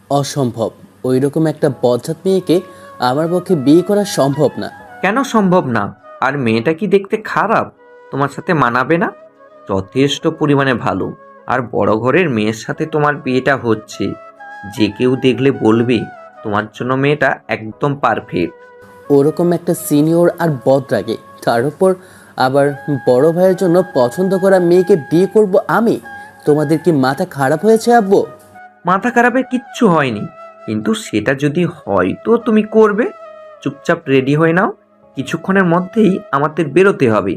অসম্ভব। ওই রকম একটা বজ্জাত মেয়েকে আমার পক্ষে বিয়ে করা সম্ভব না। কেন সম্ভব না? আর মেয়েটা কি দেখতে খারাপ? তোমার সাথে মানাবে না? যথেষ্ট পরিমাণে ভালো। আর বড় ঘরের মেয়ের সাথে তোমার বিয়েটা হচ্ছে, যে কেউ দেখলে বলবে তোমার জন্য মেয়েটা একদম পারফেক্ট। ওরকম একটা সিনিয়র আর বদরাগে, তার উপর আবার বড় ভাইয়ের জন্য পছন্দ করা মেয়েকে বিয়ে করব আমি? তোমাদের কি মাথা খারাপ হয়েছে আব্বু? মাথা খারাপের কিচ্ছু হয়নি, কিন্তু সেটা যদি হয় তো তুমি করবে। চুপচাপ রেডি হয়ে নাও, কিছুক্ষণের মধ্যেই আমাদের বেরোতে হবে।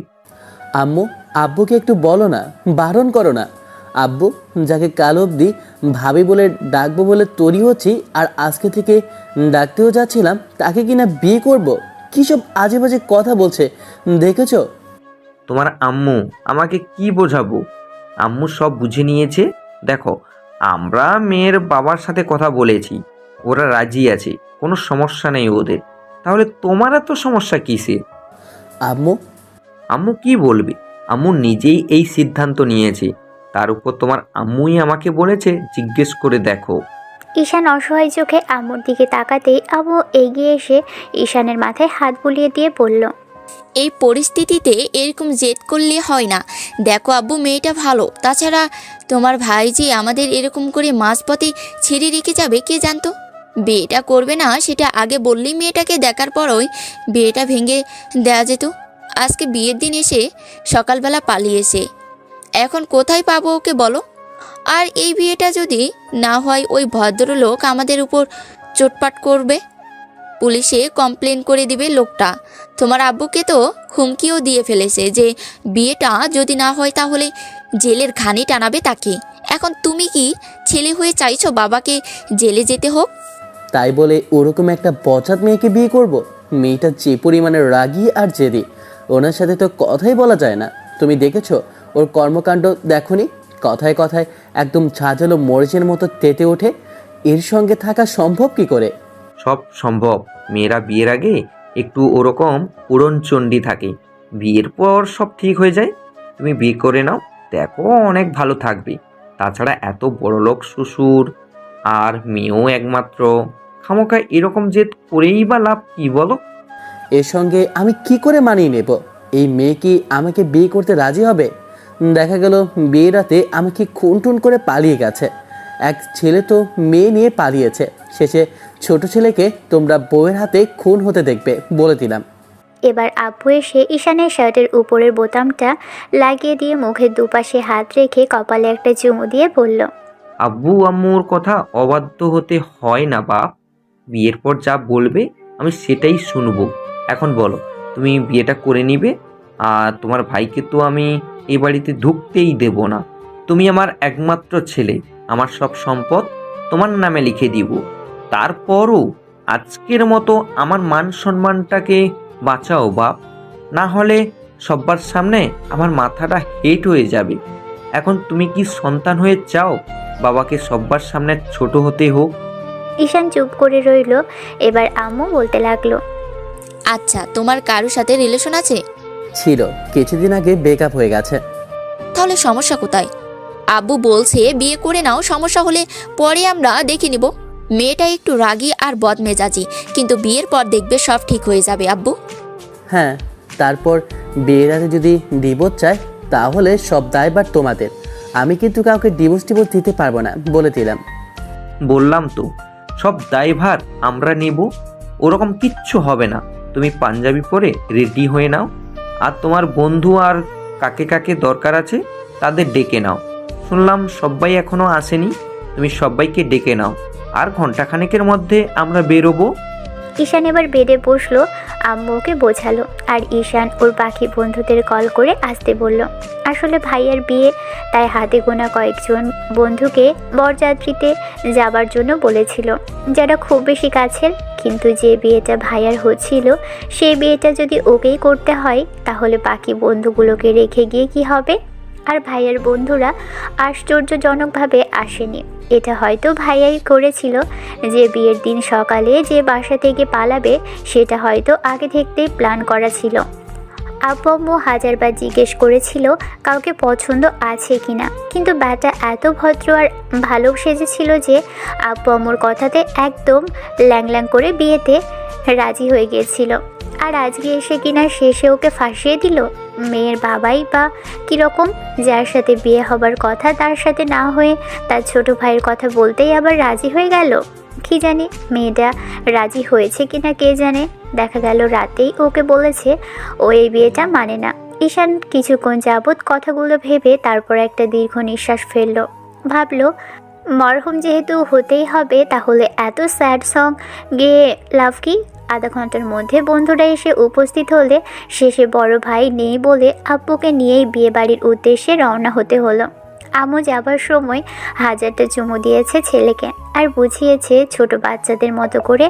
আম্মু, আব্বুকে একটু বলো না, বারণ করো না। আব্বু, যাকে কাল অবধি ভাবি বলে ডাকবো বলে তৈরি হচ্ছি আর আজকে থেকে ডাকতেও যাচ্ছিলাম, তাকে কিনা বিয়ে করব? কী সব আজে বাজে কথা বলছে দেখেছো? তোমার আম্মু আমাকে কি বোঝাবো? আম্মু সব বুঝে নিয়েছে। দেখো, আমরা মেয়ের বাবার সাথে কথা বলেছি, ওরা রাজি আছে, কোনো সমস্যা নেই ওদের। তাহলে তোমার এত সমস্যা কিসে? আম্মু, আম্মু কি বলবে? আম্মু নিজেই এই সিদ্ধান্ত নিয়েছে। তার উপর তোমার আম্মুই আমাকে বলেছে জিজ্ঞেস করে দেখো। ঈশান অসহায় চোখে আম্মুর দিকে তাকাতেই আম্মু এগিয়ে এসে ঈশানের মাথায় হাত বুলিয়ে দিয়ে বলল, এই পরিস্থিতিতে এরকম জেদ করলে হয় না। দেখো আব্বু, মেয়েটা ভালো। তাছাড়া তোমার ভাই যে আমাদের এরকম করে মাঝপথে ছেড়ে রেখে যাবে কে জানতো? বিয়েটা করবে না সেটা আগে বললেই মেয়েটাকে দেখার পরই বিয়েটা ভেঙে দেওয়া যেত। আজকে বিয়ের দিন এসে সকালবেলা পালিয়েছে, এখন কোথায় পাবো ওকে বলো? আর এই বিয়েটা যদি না হয় ওই ভদ্রলোক আমাদের উপর চোটপাট করবে, পুলিশে কমপ্লেন করে দিবে লোকটা। তোমার আব্বুকে তো হুমকিও দিয়ে ফেলেছে যে বিয়েটা যদি না হয় তাহলে জেলের ঘানি টানাবে তাকে। এখন তুমি কি ছেলে হয়ে চাইছো বাবাকে জেলে যেতে হোক? তাই বলে ওরকম একটা বজ্জাত মেয়েকে বিয়ে করব? মেয়েটা যে পরিমাণে রাগী আর জেদি, ওনার সাথে তো কথাই বলা যায় না। তুমি দেখেছো ওর কর্মকাণ্ড? দেখোনি? কথায় কথায় একদম ঝাঁঝালো মরিচের মতো তেতে ওঠে। এর সঙ্গে থাকা সম্ভব কি করে? সব সম্ভব। মেয়েরা বিয়ের আগে একটু ওরকম উড়নচণ্ডী থাকে, বিয়ের পর সব ঠিক হয়ে যায়। তুমি বিয়ে করে নাও, দেখো অনেক ভালো থাকবে। তাছাড়া এত বড়লোক শ্বশুর, আর মেয়েও একমাত্র, খামোখা এরকম জেদ করেই বা লাভ কি বলো? এর সঙ্গে আমি কি করে মানিয়ে নেব? এই মেয়ে কি আমাকে বিয়ে করতে রাজি হবে? দেখা গেল বিয়ের রাতে আমাকে খুন টুন করে পালিয়ে গেছে। এক ছেলে তো মেয়ে নিয়ে পালিয়েছে, শেষে ছোট ছেলেকে তোমরা বউয়ের হাতে খুন হতে দেখবে, বলে দিলাম। এবার আব্বু এসে ঈশানের শার্টের উপরের বোতামটা লাগিয়ে দিয়ে মুখের দুপাশে হাত রেখে কপালে একটা চুমু দিয়ে বলল, আব্বু আম্মুর কথা অবাধ্য হতে হয় না বাপ। বিয়ের পর যা বলবে আমি সেটাই শুনবো। এখন বলো, তুমি বিয়েটা করে নিবে? আর তোমার ভাইকে তো আমি এই বাড়িতে ঢুকতেই দেব না। তুমি আমার একমাত্র ছেলে, আমার সব সম্পদ তোমার নামে লিখে দিব। তারপরও আজকের মতো আমার মান সম্মানটাকে বাঁচাও বাপ, না হলে সবার সামনে আমার মাথাটা হেট হয়ে যাবে। এখন তুমি কি সন্তান হয়ে চাও বাবাকে সবার সামনে ছোট হতে হোক? ঈশান চুপ করে রইল। এবার আম্মু বলতে লাগলো, আচ্ছা, তোমার কারোর সাথে রিলেশন আছে? ছিল, কিছুদিন আগে ব্রেকআপ হয়ে গেছে। তাহলে সমস্যা কোথায়? আব্বু বলছে বিয়ে করে নাও, সমস্যা হলে পরে আমরা দেখে নিব। মেয়েটা একটু রাগী আর বদমেজাজি, কিন্তু বিয়ের পর দেখবে সব ঠিক হয়ে যাবে আব্বু। হ্যাঁ, তারপর বিয়ের আগে যদি ডিভোর্স চায় তাহলে সব দায়ভার তোমাদের। আমি কিন্তু কাউকে ডিভোর্স দিতে পারবো না, বলে দিলাম। বললাম তো, সব দায়ভার আমরা নেব, ওরকম কিচ্ছু হবে না। তুমি পাঞ্জাবি পরে রেডি হয়ে নাও, আর তোমার বন্ধু আর কাকে কাকে দরকার আছে তাদের ডেকে নাও। শুনলাম সবাই এখনো আসেনি, তুমি সবাইকে ডেকে নাও, আর ঘন্টাখানেকের মধ্যে আমরা বেরোবো। ঈশান এবার বেডে বসলো, আম্মু ওকে বোঝালো, আর ঈশান ওর বাকি বন্ধুদের কল করে আসতে বলল। আসলে ভাইয়ার বিয়ে, তাই হাতে গোনা কয়েকজন বন্ধুকে বরযাত্রীতে যাবার জন্য বলেছিল, যারা খুব বেশি কাছের। কিন্তু যে বিয়েটা ভাইয়ার হচ্ছিল, সেই বিয়েটা যদি ওকেই করতে হয়, তাহলে বাকি বন্ধুগুলোকে রেখে গিয়ে কি হবে? আর ভাইয়ার বন্ধুরা আশ্চর্যজনকভাবে আসেনি। এটা হয়তো ভাইয়াই করেছিল, যে বিয়ের দিন সকালে যে বাসা থেকে পালাবে সেটা হয়তো আগে থেকেই প্ল্যান করা ছিল। আব্বু আম্মু হাজারবার জিজ্ঞেস করেছিল কাউকে পছন্দ আছে কিনা, কিন্তু ব্যাটা এত ভদ্র আর ভালো সেজেছিল যে আব্বু আম্মুর কথাতে একদম ল্যাং করে বিয়েতে রাজি হয়ে গিয়েছিল। আর আজকে এসে কিনা শেষে ওকে ফাঁসিয়ে দিল। মেয়ের বাবাই বা কীরকম, যার সাথে বিয়ে হবার কথা তার সাথে না হয়ে তার ছোট ভাইয়ের কথা বলতেই আবার রাজি হয়ে গেল। কি জানি মেয়েটা রাজি হয়েছে কিনা কে জানে। দেখা গেল রাতেই ওকে বলেছে ও এই বিয়েটা মানে না। ঈশান কিছুক্ষণ যাবৎ কথাগুলো ভেবে তারপর একটা দীর্ঘ নিঃশ্বাস ফেলল। ভাবল মরহুম যেহেতু হতেই হবে তাহলে এত স্যাড সং গেয়ে লাভ কি। আধা ঘন্টার মধ্যে বন্ধুরা এসে উপস্থিত হলে শেষে বড় ভাই নেই বলে আব্বুকে নিয়েই বিয়ে বাড়ির উদ্দেশ্যে রওনা হতে হলো। আম্মু যাবার সময় হাজারটা চুমু দিয়েছে ছেলেকে আর বুঝিয়েছে ছোট বাচ্চাদের মতো করে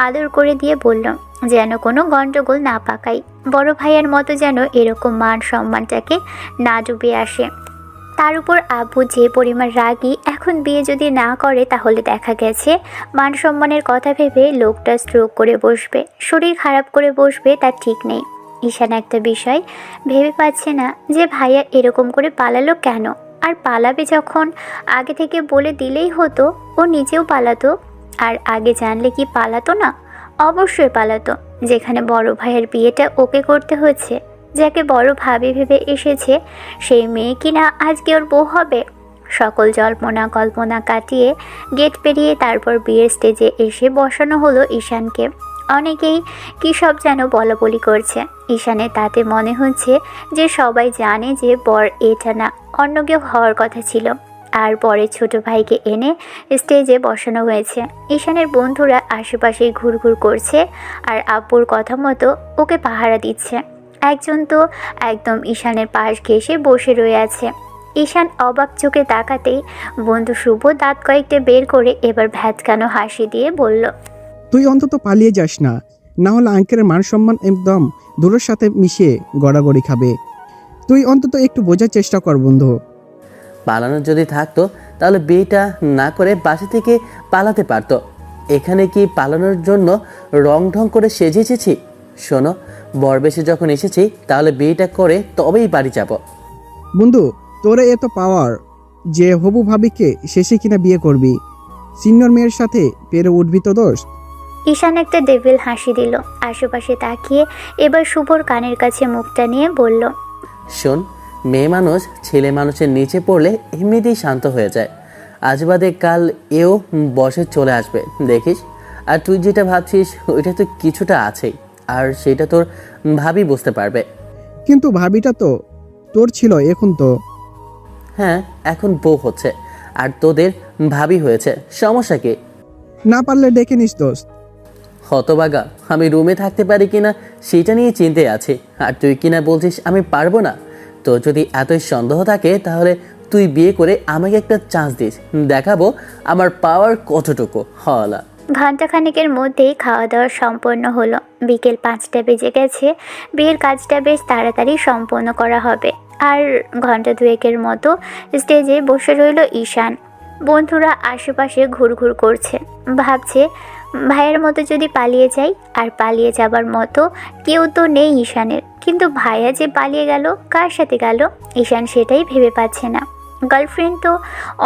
আদর করে দিয়ে বলল যেন কোনো গন্ডগোল না পাকাই, বড় ভাইয়ের মতো যেন এরকম মান সম্মানটাকে না ডুবে আসে। তার উপর আব্বু যে পরিমাণ রাগী, এখন বিয়ে যদি না করে তাহলে দেখা গেছে মান সম্মানের কথা ভেবে লোকটা স্ট্রোক করে বসবে, শরীর খারাপ করে বসবে, তার ঠিক নেই। ঈশান একটা বিষয় ভেবে পাচ্ছে না যে ভাইয়া এরকম করে পালালো কেন, আর পালাবে যখন আগে থেকে বলে দিলেই হতো, ও নিজেও পালাতো। আর আগে জানলে কি পালাতো না? অবশ্যই পালাতো। যেখানে বড় ভাইয়ের বিয়েটা ওকে করতে হচ্ছে, যাকে বড় ভাবি ভেবে এসেছে, সেই মেয়ে কিনা আজকে ওর বউ হবে। সকল জল্পনা কল্পনা কাটিয়ে গেট পেরিয়ে তারপর বিয়ের স্টেজে এসে বসানো হলো ঈশানকে। অনেকেই কী সব যেন বলাবলি করছে। ঈশানের তাতে মনে হচ্ছে যে সবাই জানে যে বর এটা না অন্য কেউ হওয়ার কথা ছিল। আর পরে ছোট ভাইকে এনে স্টেজে বসানো হয়েছে। ঈশানের বন্ধুরা আশেপাশেই ঘুরঘুর করছে আর আব্বুর কথা মতো ওকে পাহারা দিচ্ছে। একজন তো একদম ঈশানের পাশ ঘেঁষে বসে রয়ে আছে। ঈশান অবাক চোখে তাকাতেই বন্ধু শুভ দাঁত কয়েকটা বের করে এবার ভ্যাচকানো হাসি দিয়ে বলল, তুই অন্তত পালিয়ে যাস না, না হলে আঙ্কেলের মান সম্মান একদম দূরের সাথে মিশিয়ে গড়াগড়ি খাবে। তুই অন্তত একটু বোঝার চেষ্টা কর বন্ধু। পালানোর যদি থাকতো তাহলে বিয়েটা না করে বাসা থেকে পালাতে পারতো। এখানে কি পালানোর জন্য রং ঢং করে সেজে এসেছি? শোনো, বরবেশে যখন এসেছি তাহলে বিয়েটা করে তবেই বাড়ি যাব। বন্ধু, তোরে এত পাওয়ার যে হবু ভাবিকে শেষে কিনা বিয়ে করবি, সিনিয়র মেয়ের সাথে পেরে উঠবি তো দোস্ত। ঈশান একটা ডেভিল হাসি দিল। আশেপাশে তাকিয়ে এবার শুভর কানের কাছে মুখটা নিয়ে বলল, শোন, মেয়ে মানুষ ছেলে মানুষের নিচে পড়লে এমনিতেই শান্ত হয়ে যায়। আজ বাদে কাল এও বসে চলে আসবে, দেখিস। আর তুই যেটা ভাবছিস ওইটা তো কিছুটা আছেই, আর সেটা তোর ভাবি বুঝতে পারবে। কিন্তু ভাবিটা তো তোর ছিল, এখন তো। হ্যাঁ, এখন বউ হচ্ছে আর তোদের ভাবি হয়েছে, সমস্যা কি? না পারলে ডেকে নিস দোস্ত। হতবাগা, আমি রুমে থাকতে পারি কিনা সেটা নিয়ে চিন্তায় আছি, আর তুই কিনা বলছিস আমি পারবো না। তো যদি এতই সন্দেহ থাকে তাহলে তুই বিয়ে করে আমাকে একটা চান্স দিস, দেখাবো আমার পাওয়ার কতটুকু হওয়ালা। ঘণ্টাখানেকের মধ্যেই খাওয়া দাওয়া সম্পন্ন হলো। বিকেল 5টা বেজে গেছে। বিয়ের কাজটা বেশ তাড়াতাড়ি সম্পন্ন করা হবে। আর ঘন্টা দুয়েকের মতো স্টেজে বসে রইল ঈশান। বন্ধুরা আশেপাশে ঘুরঘুর করছে, ভাবছে ভাইয়ের মতো যদি পালিয়ে যাই। আর পালিয়ে যাবার মতো কেউ তো নেই ঈশানের, কিন্তু ভাইয়া যে পালিয়ে গেল, কার সাথে গেল ঈশান সেটাই ভেবে পাচ্ছে না। গার্লফ্রেন্ড তো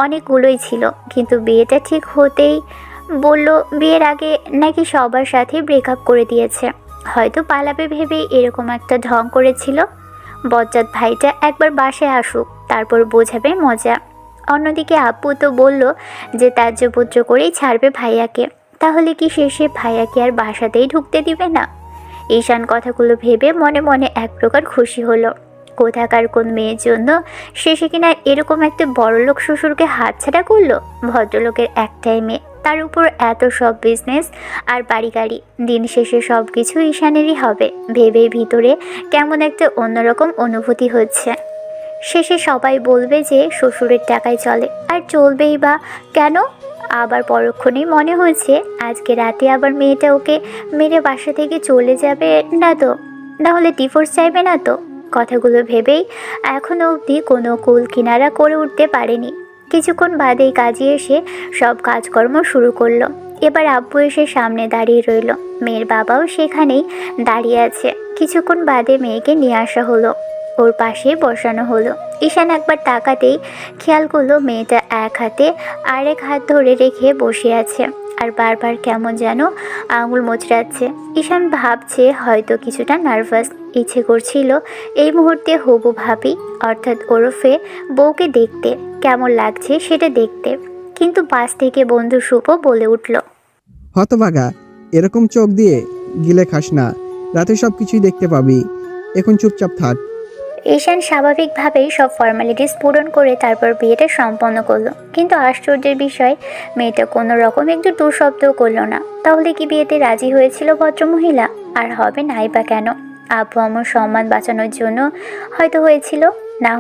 অনেকগুলোই ছিল, কিন্তু বিয়েটা ঠিক হতেই বলল বিয়ের আগে নাকি সবার সাথে ব্রেকআপ করে দিয়েছে। হয়তো পালাবে ভেবেই এরকম একটা ঢং করেছিল। বজ্জাত ভাইটা একবার বাসায় আসুক, তারপর বোঝাবে মজা। অন্যদিকে আব্বু তো বলল যে ত্যায্যপুত্র করেই ছাড়বে ভাইয়াকে। তাহলে কি শেষে ভাইয়াকে আর বাসাতেই ঢুকতে দিবে না? ঈশান কথাগুলো ভেবে মনে মনে এক প্রকার খুশি হলো। কোথাকার কোন মেয়ের জন্য শেষে কিনা এরকম একটা বড়লোক শ্বশুরকে হাতছাড়া করলো। ভদ্রলোকের একটাই মেয়ে, তার উপর এত সব বিজনেস আর বাড়ি গাড়ি। দিন শেষে সব কিছু ঈশানেরই হবে ভেবে ভিতরে কেমন একটা অন্যরকম অনুভূতি হচ্ছে। শেষে সবাই বলবে যে শ্বশুরের টাকায় চলে, আর চলবেই বা কেন। আবার পরক্ষণেই মনে হয়েছে আজকে রাতে আবার মেয়েটা ওকে মেরে বাসা থেকে চলে যাবে না তো, নাহলে ডিভোর্স চাইবে না তো। কথাগুলো ভেবেই এখনও অবধি কোনো কুল কিনারা করে উঠতে পারেনি। কিছুক্ষণ বাদেই কাজে এসে সব কাজকর্ম শুরু করলো। এবার আব্বু এসে সামনে দাঁড়িয়ে রইল। মেয়ের বাবাও সেখানেই দাঁড়িয়ে আছে। কিছুক্ষণ বাদে মেয়েকে নিয়ে আসা হলো, ওর পাশে বসানো হলো। ঈশান একবার তাকাতেই খেয়াল করলো মেয়েটা এক হাতে আরেক হাত ধরে রেখে বসে আছে আর বারবার কেমন যেন আঙুল মোচড়াচ্ছে। ঈশান ভাবছে হয়তো কিছুটা নার্ভাস, ইচ্ছে করছিল এই মুহূর্তে হবু ভাবি অর্থাৎ ওরফে বউকে দেখতে, কেমন লাগছে সেটা দেখতে। কিন্তু পাশ থেকে বন্ধু শুভ বলে উঠল, হতভাগা, এরকম চোখ দিয়ে গিলে খাস না, রাতে সব কিছুই দেখতে পাবি, এখন চুপচাপ থাক। ঈশান স্বাভাবিকভাবেই সব ফর্মালিটিস পূরণ করে তারপর বিয়েটা সম্পন্ন করলো। কিন্তু আশ্চর্যের বিষয়, মেয়েটা কোনো রকম একটু দুঃশব্দও করলো না। তাহলে কি বিয়েতে রাজি হয়েছিল ভদ্রমহিলা? আর হবে নাই বা কেন? আব্বু আম্মুর সম্মান বাঁচানোর জন্য হয়তো হয়েছিল, না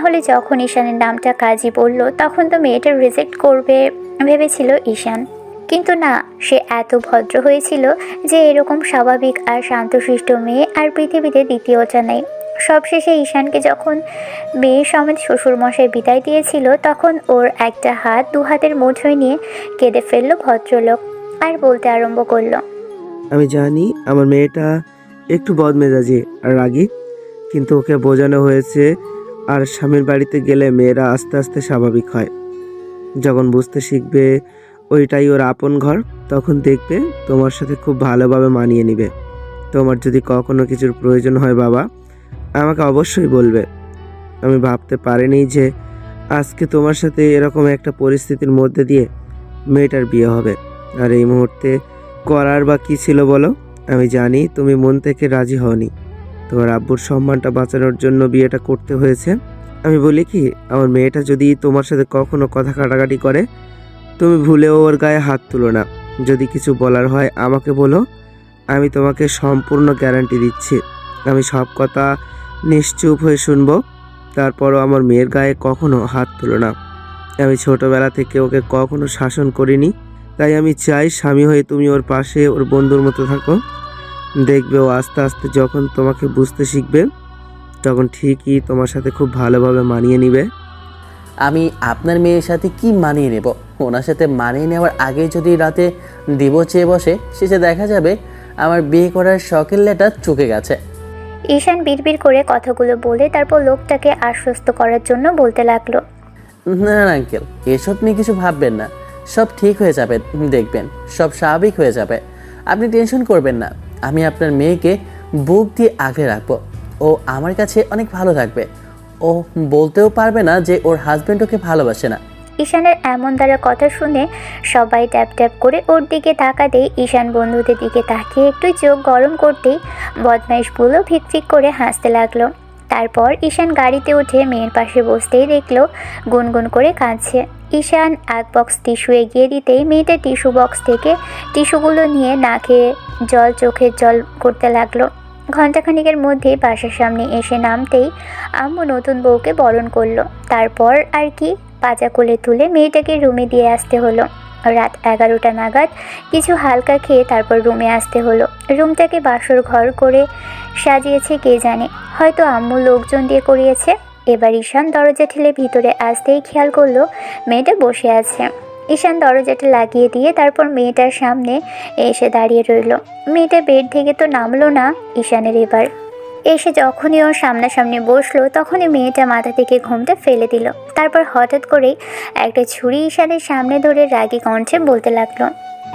হলে যখন ঈশানের নামটা কাজী বলল তখন তো মেয়েটা রিজেক্ট করবে ভেবেছিল ঈশান। কিন্তু না, সে এত ভদ্র হয়েছিল যে এরকম স্বাভাবিক আর শান্তশিষ্ট মেয়ে আর পৃথিবীতে দ্বিতীয়টা নেই। সবশেষে ঈশানকে যখন মেয়ে সমেত শ্বশুরমশাই বিদায় দিয়েছিল তখন ওর একটা হাত দু হাতের মুঠোয় নিয়ে কেঁদে ফেললো ভদ্রলোক আর বলতে আরম্ভ করলো, আমি জানি আমার মেয়েটা একটু বদমেজাজি আর রাগী, কিন্তু ওকে বোঝানো হয়েছে আর স্বামীর বাড়িতে গেলে মেয়েরা আস্তে আস্তে স্বাভাবিক হয়। যখন বুঝতে শিখবে ওইটাই ওর আপন ঘর, তখন দেখবে তোমার সাথে খুব ভালোভাবে মানিয়ে নিবে। তোমার যদি কখনো কিছুর প্রয়োজন হয় বাবা, আমাকে অবশ্যই বলবে। আমি ভাবতে পারিনি যে আজকে তোমার সাথে এরকম একটা পরিস্থিতির মধ্যে দিয়ে মেয়েটার বিয়ে হবে। আর এই মুহূর্তে করার বা কী ছিল বলো? আমি জানি তুমি মন থেকে রাজি হওনি, তোমার আব্বুর সম্মানটা বাঁচানোর জন্য বিয়েটা করতে হয়েছে। আমি বলি কি, আমার মেয়েটা যদি তোমার সাথে কখনো কথা কাটাকাটি করে, তুমি ভুলেও ওর গায়ে হাত তুলো না। যদি কিছু বলার হয় আমাকে বলো, আমি তোমাকে সম্পূর্ণ গ্যারান্টি দিচ্ছি আমি সব কথা নিশ্চুপ হয়ে শুনবো। তারপরও আমার মেয়ের গায়ে কখনো হাত তুলো না। আমি ছোটবেলা থেকে ওকে কখনো শাসন করিনি, তাই আমি চাই স্বামী হয়ে তুমি ওর পাশে ওর বন্ধুর মতো থাকো। দেখবে ও আস্তে আস্তে যখন তোমাকে বুঝতে শিখবে তখন ঠিকই তোমার সাথে খুব ভালোভাবে মানিয়ে নিবে। আমি আপনার মেয়ের সাথে কি মানিয়ে নেব? ওনার সাথে মানিয়ে নেওয়ার আগে যদি রাতে দিব চেয়ে বসে, শেষে দেখা যাবে আমার বিয়ে করার শখের লেটা চুকে গেছে। ঈশান বিড়বিড় করে কথাগুলো বলে তারপর লোকটাকে আশ্বস্ত করার জন্য বলতে লাগলো, না না আঙ্কেল, এসব নিয়ে কিছু ভাববেন না, সব ঠিক হয়ে যাবে, দেখবেন সব স্বাভাবিক হয়ে যাবে। আপনি টেনশন করবেন না, আমি আপনার মেয়েকে বুক দিয়ে আগলে রাখবো। ও আমার কাছে অনেক ভালো থাকবে। ও বলতেও পারবে না যে ওর হাজব্যান্ড ওকে ভালোবাসে না। ঈশানের এমন দ্বারা কথা শুনে সবাই ট্যাপ ট্যাপ করে ওর দিকে তাকাতেই ঈশান বন্ধুদের দিকে তাকিয়ে একটু চোখ গরম করতেই বদমাইশগুলো ফিকফিক করে হাসতে লাগলো। তারপর ঈশান গাড়িতে উঠে মেয়ের পাশে বসতেই দেখলো গুনগুন করে কাঁদছে। ঈশান এক বক্স টিস্যু এগিয়ে দিতেই মেয়েটা টিস্যু বক্স থেকে টিস্যুগুলো নিয়ে নাকে জল চোখের জল করতে লাগলো। ঘণ্টাখানিকের মধ্যে বাসার সামনে এসে নামতেই আম্মু নতুন বউকে বরণ করলো। তারপর আর কি, পাজা কোলে তুলে মেয়েটাকে রুমে দিয়ে আসতে হলো। রাত 11টা নাগাদ কিছু হালকা খেয়ে তারপর রুমে আসতে হলো। রুমটাকে বাসর ঘর করে সাজিয়েছে কে জানে, হয়তো আম্মু লোকজন দিয়ে করিয়েছে। এবার ঈশান দরজা ঠেলে ভিতরে আসতেই খেয়াল করলো মেয়েটা বসে আছে। ঈশান দরজাটা লাগিয়ে দিয়ে তারপর মেয়েটার সামনে এসে দাঁড়িয়ে রইল। মেয়েটা বেড থেকে তো নামলো না ঈশানের। এবার এসে যখনই ওর সামনাসামনি বসলো তখনই মেয়েটা মাথা থেকে ঘুমটা ফেলে দিল। তারপর হঠাৎ করেই একটা ছুরি ঈশানের সামনে ধরে রাগী কণ্ঠে বলতে লাগলো,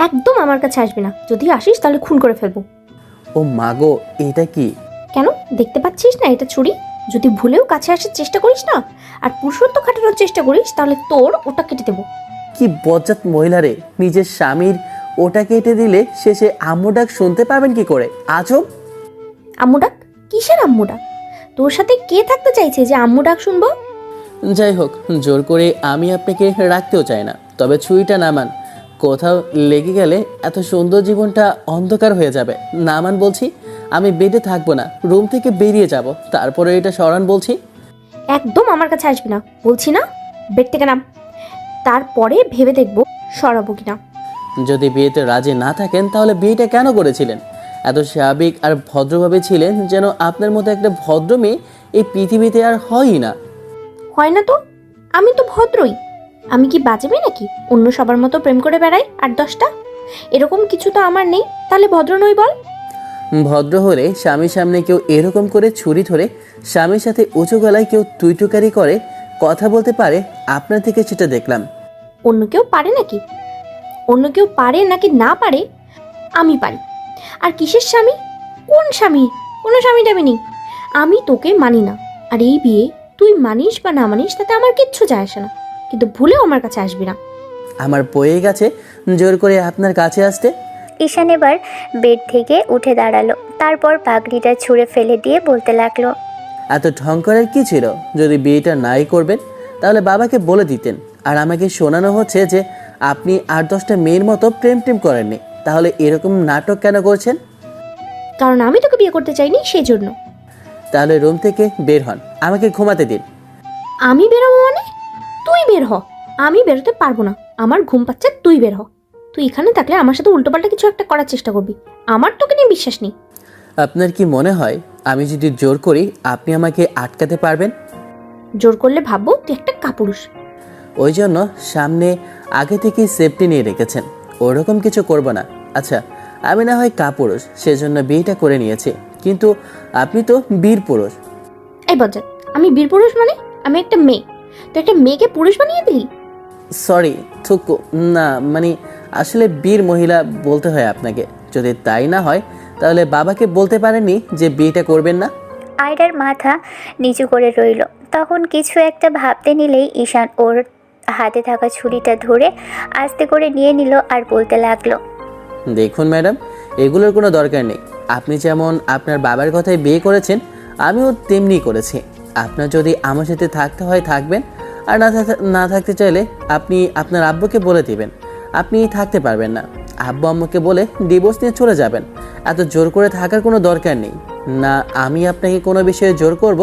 একদম আমার কাছে আসবি না, যদি আসিস তাহলে খুন করে ফেলবো। ও মাগো, এটা কি? কেন, দেখতে পাচ্ছিস না এটা ছুরি? যদি ভুলেও কাছে আসার চেষ্টা করিস না আর পুরুষত্ব খাটানোর চেষ্টা করিস তাহলে তোর ওটা কেটে দেবো। কি বজ্জাত মহিলারে, নিজের স্বামীর ওটা কেটে দিলে শেষে আম্মু ডাক শুনতে পাবেন কি করে? আজব। আম্মু ডাক? কিসের আম্মু ডাক? তোর সাথে কে থাকতে চাইছে যে আম্মু ডাক শুনবো? যাই হোক, জোর করে আমি আপনাকে রাখতেও চাই না, তবে ছুরিটা নামান। কোথাও লেগে গেলে এত সুন্দর জীবনটা অন্ধকার হয়ে যাবে। নামান বলছি, আমি বেডে থাকবো না, রুম থেকে বেরিয়ে যাব। তারপরে এটা সরান বলছি। একদম আমার কাছে আসবি না বলছি না, বেড থেকে নাম, তারপরে ভেবে দেখবো সরাবো কিনা। যদি বিয়েতে রাজি না থাকেন তাহলে বিয়েটা কেন করেছিলেন? এত স্বাভাবিক আর ভদ্রভাবে ছিলেন যেন আপনার মতো একটা ভদ্র মেয়ে এই পৃথিবীতে আর হয়ই না। হয় না তো, আমি তো ভদ্রই। আমি কি বাজে মেয়ে নাকি অন্য সবার মতো প্রেম করে বেড়াই 8-10টা? এরকম কিছু তো আমার নেই, তাহলে ভদ্র নই বল? ভদ্র হলে স্বামীর সামনে কেউ এরকম করে ছুরি ধরে স্বামীর সাথে উঁচু গলায় কেউ টুইটুকারি করে কথা বলতে পারে, আপনার থেকে সেটা দেখলাম। অন্য কেউ পারে নাকি? অন্য কেউ পারে নাকি না পারে? আমি পারি। আর কিসের স্বামী? কোন স্বামী? কোনো স্বামী টামি নেই। আমি তোকে মানি না, আর এই বিয়ে তুই মানিস বা না মানিস তাতে আমার কিচ্ছু যায় আসে না, কিন্তু ভুলেও আমার কাছে আসবি না। আমার বয়ে গেছে জোর করে আপনার কাছে আসতে। ঈশান এবার বেড থেকে উঠে দাঁড়ালো, তারপর পাগড়িটা ছুঁড়ে ফেলে দিয়ে বলতে লাগলো, এত ঢং করার কি ছিল? যদি বিয়েটা নাই করবেন তাহলে বাবাকে বলে দিতেন। আর আমাকে শোনানো হচ্ছে যে আপনি 8-10টা মেয়ের মতো প্রেম টেম করেননি, তাহলে এরকম নাটক কেন করছেন? কারণ আমি তোকে বিয়ে করতে চাইনি, সেই জন্য। তাহলে রুম থেকে বের হন, আমাকে ঘুমাতে দিন। আমি বেরোবো মানে? তুই বের হ। আমি বেরোতে পারবো না, আমার ঘুম পাচ্ছে, তুই বের হ। তুই এখানে থাকলে আমার সাথে উল্টোপাল্টা কিছু একটা করার চেষ্টা করবি, আমার তোকে নিয়ে বিশ্বাস নেই। আপনার কি মনে হয় আমি যদি জোর করি আপনি আমাকে আটকাতে পারবেন? জোর করলে ভাববো তুই একটা কাপুরুষ। ওই জন্য সামনে আগে থেকেই সেফটি নিয়ে রেখেছেন, ওরকম কিছু করব না। আচ্ছা, আমি না হয় কাপুরুষ, সেজন্য বিয়েটা করে নিয়েছি, কিন্তু আপনি তো বীর পুরুষ। এই বজ্জাত, আমি বীর পুরুষ মানে? আমি একটা মেয়ে, তুই একটা মেয়েকে পুরুষ বানিয়ে দিলি? সরি থুকু, না মানে আসলে বীর মহিলা বলতে হয় আপনাকে। যদি তাই না হয় তাহলে বাবাকে বলতে পারেননি যে বিয়েটা করবেন না? আয়রার মাথা নিচু করে রইল। তখন কিছু একটা ভাবতে নিলেই ঈশান ওর হাতে থাকা ছুরিটা ধরে আস্তে করে নিয়ে নিল আর বলতে লাগলো, দেখুন ম্যাডাম, এগুলোর কোনো দরকার নেই। আপনি যেমন আপনার বাবার কথায় বিয়ে করেছেন, আমিও তেমনি করেছি। আপনার যদি আমার সাথে থাকতে হয় থাকবেন, আর না থাকতে চাইলে আপনি আপনার আব্বুকে বলে দিবেন আপনি থাকতে পারবেন না। আব্বু আম্মুকে বলে ডিভোর্স নিয়ে চলে যাবেন। এত জোর করে থাকার কোনো দরকার নেই। না আমি আপনাকে কোনো বিষয়ে জোর করব,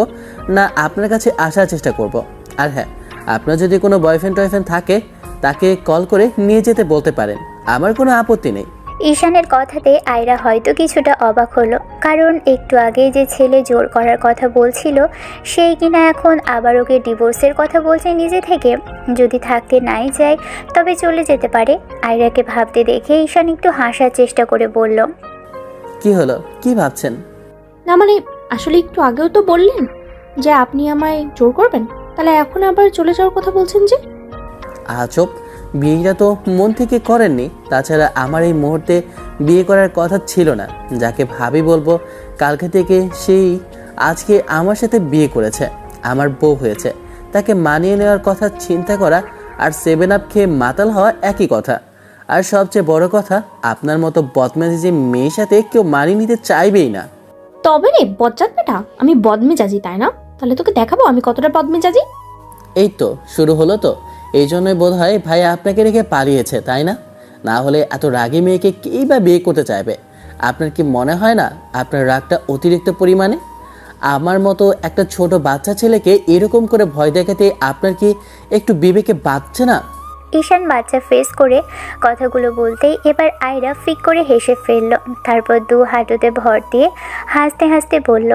না আপনার কাছে আসার চেষ্টা করব। আর হ্যাঁ, আপনার যদি কোনো বয়ফ্রেন্ড টয়ফ্রেন্ড থাকে তাকে কল করে নিয়ে যেতে বলতে পারেন, আমার কোনো আপত্তি নেই। ঈশানের কথাতে আয়রা হয়তো কিছুটা অবাক হলো, কারণ একটু আগে যে ছেলে জোর করার কথা বলছিল সেই কিনা এখন আবার ওকে ডিভোর্সের কথা বলছে নিজে থেকে। যদি থাকতে নাই যায় তবে চলে যেতে পারে। আয়রাকে ভাবতে দেখে ঈশান একটু হাসার চেষ্টা করে বলল, কি হলো, কি ভাবছেন? না মানে আসলে একটু আগেও তো বললেন যে আপনি আমায় জোর করবেন, তাহলে এখন আবার চলে যাওয়ার কথা বলছেন যে? আজব, বিয়েটা তো মন থেকে করেননি। তাছাড়া আমার এই মুহূর্তে বিয়ে করার কথা ছিল না। যাকে ভাবি বলবো কালকে থেকে সেই আজকে আমার সাথে বিয়ে করেছে, আমার বউ হয়েছে, তাকে মানিয়ে নেওয়ার কথা চিন্তা করা আর 7 আপ খেয়ে মাতাল হওয়া একই কথা। আর সবচেয়ে বড় কথা, আপনার মতো বদমেজাজি মেয়ের সাথে কেউ মানিয়ে নিতে চাইবেই না। তবে রে বজ্জাত বেটা, আমি বদমেজাজি তাই না? তাহলে তোকে দেখাবো আমি কতটা বদমেজাজি। এই তো শুরু হলো তো, এই জন্যই বোধ হয় ভাই আপনাকে রেখে পালিয়েছে, তাই না? না হলে এত রাগী মেয়েকে কেই বা বিয়ে করতে চাইবে? আপনার কি মনে হয় না আপনার রাগটা অতিরিক্ত পরিমাণে? আমার মতো একটা ছোট বাচ্চা ছেলেকে এরকম করে ভয় দেখাতে আপনার কি একটু বিবেকে বাঁচছে না? ঈশান বাচ্চা ফেস করে কথাগুলো বলতেই এবার আয়রা ফিক করে হেসে ফেলল। তারপর দু হাঁটুতে ভর দিয়ে হাসতে হাসতে বলল,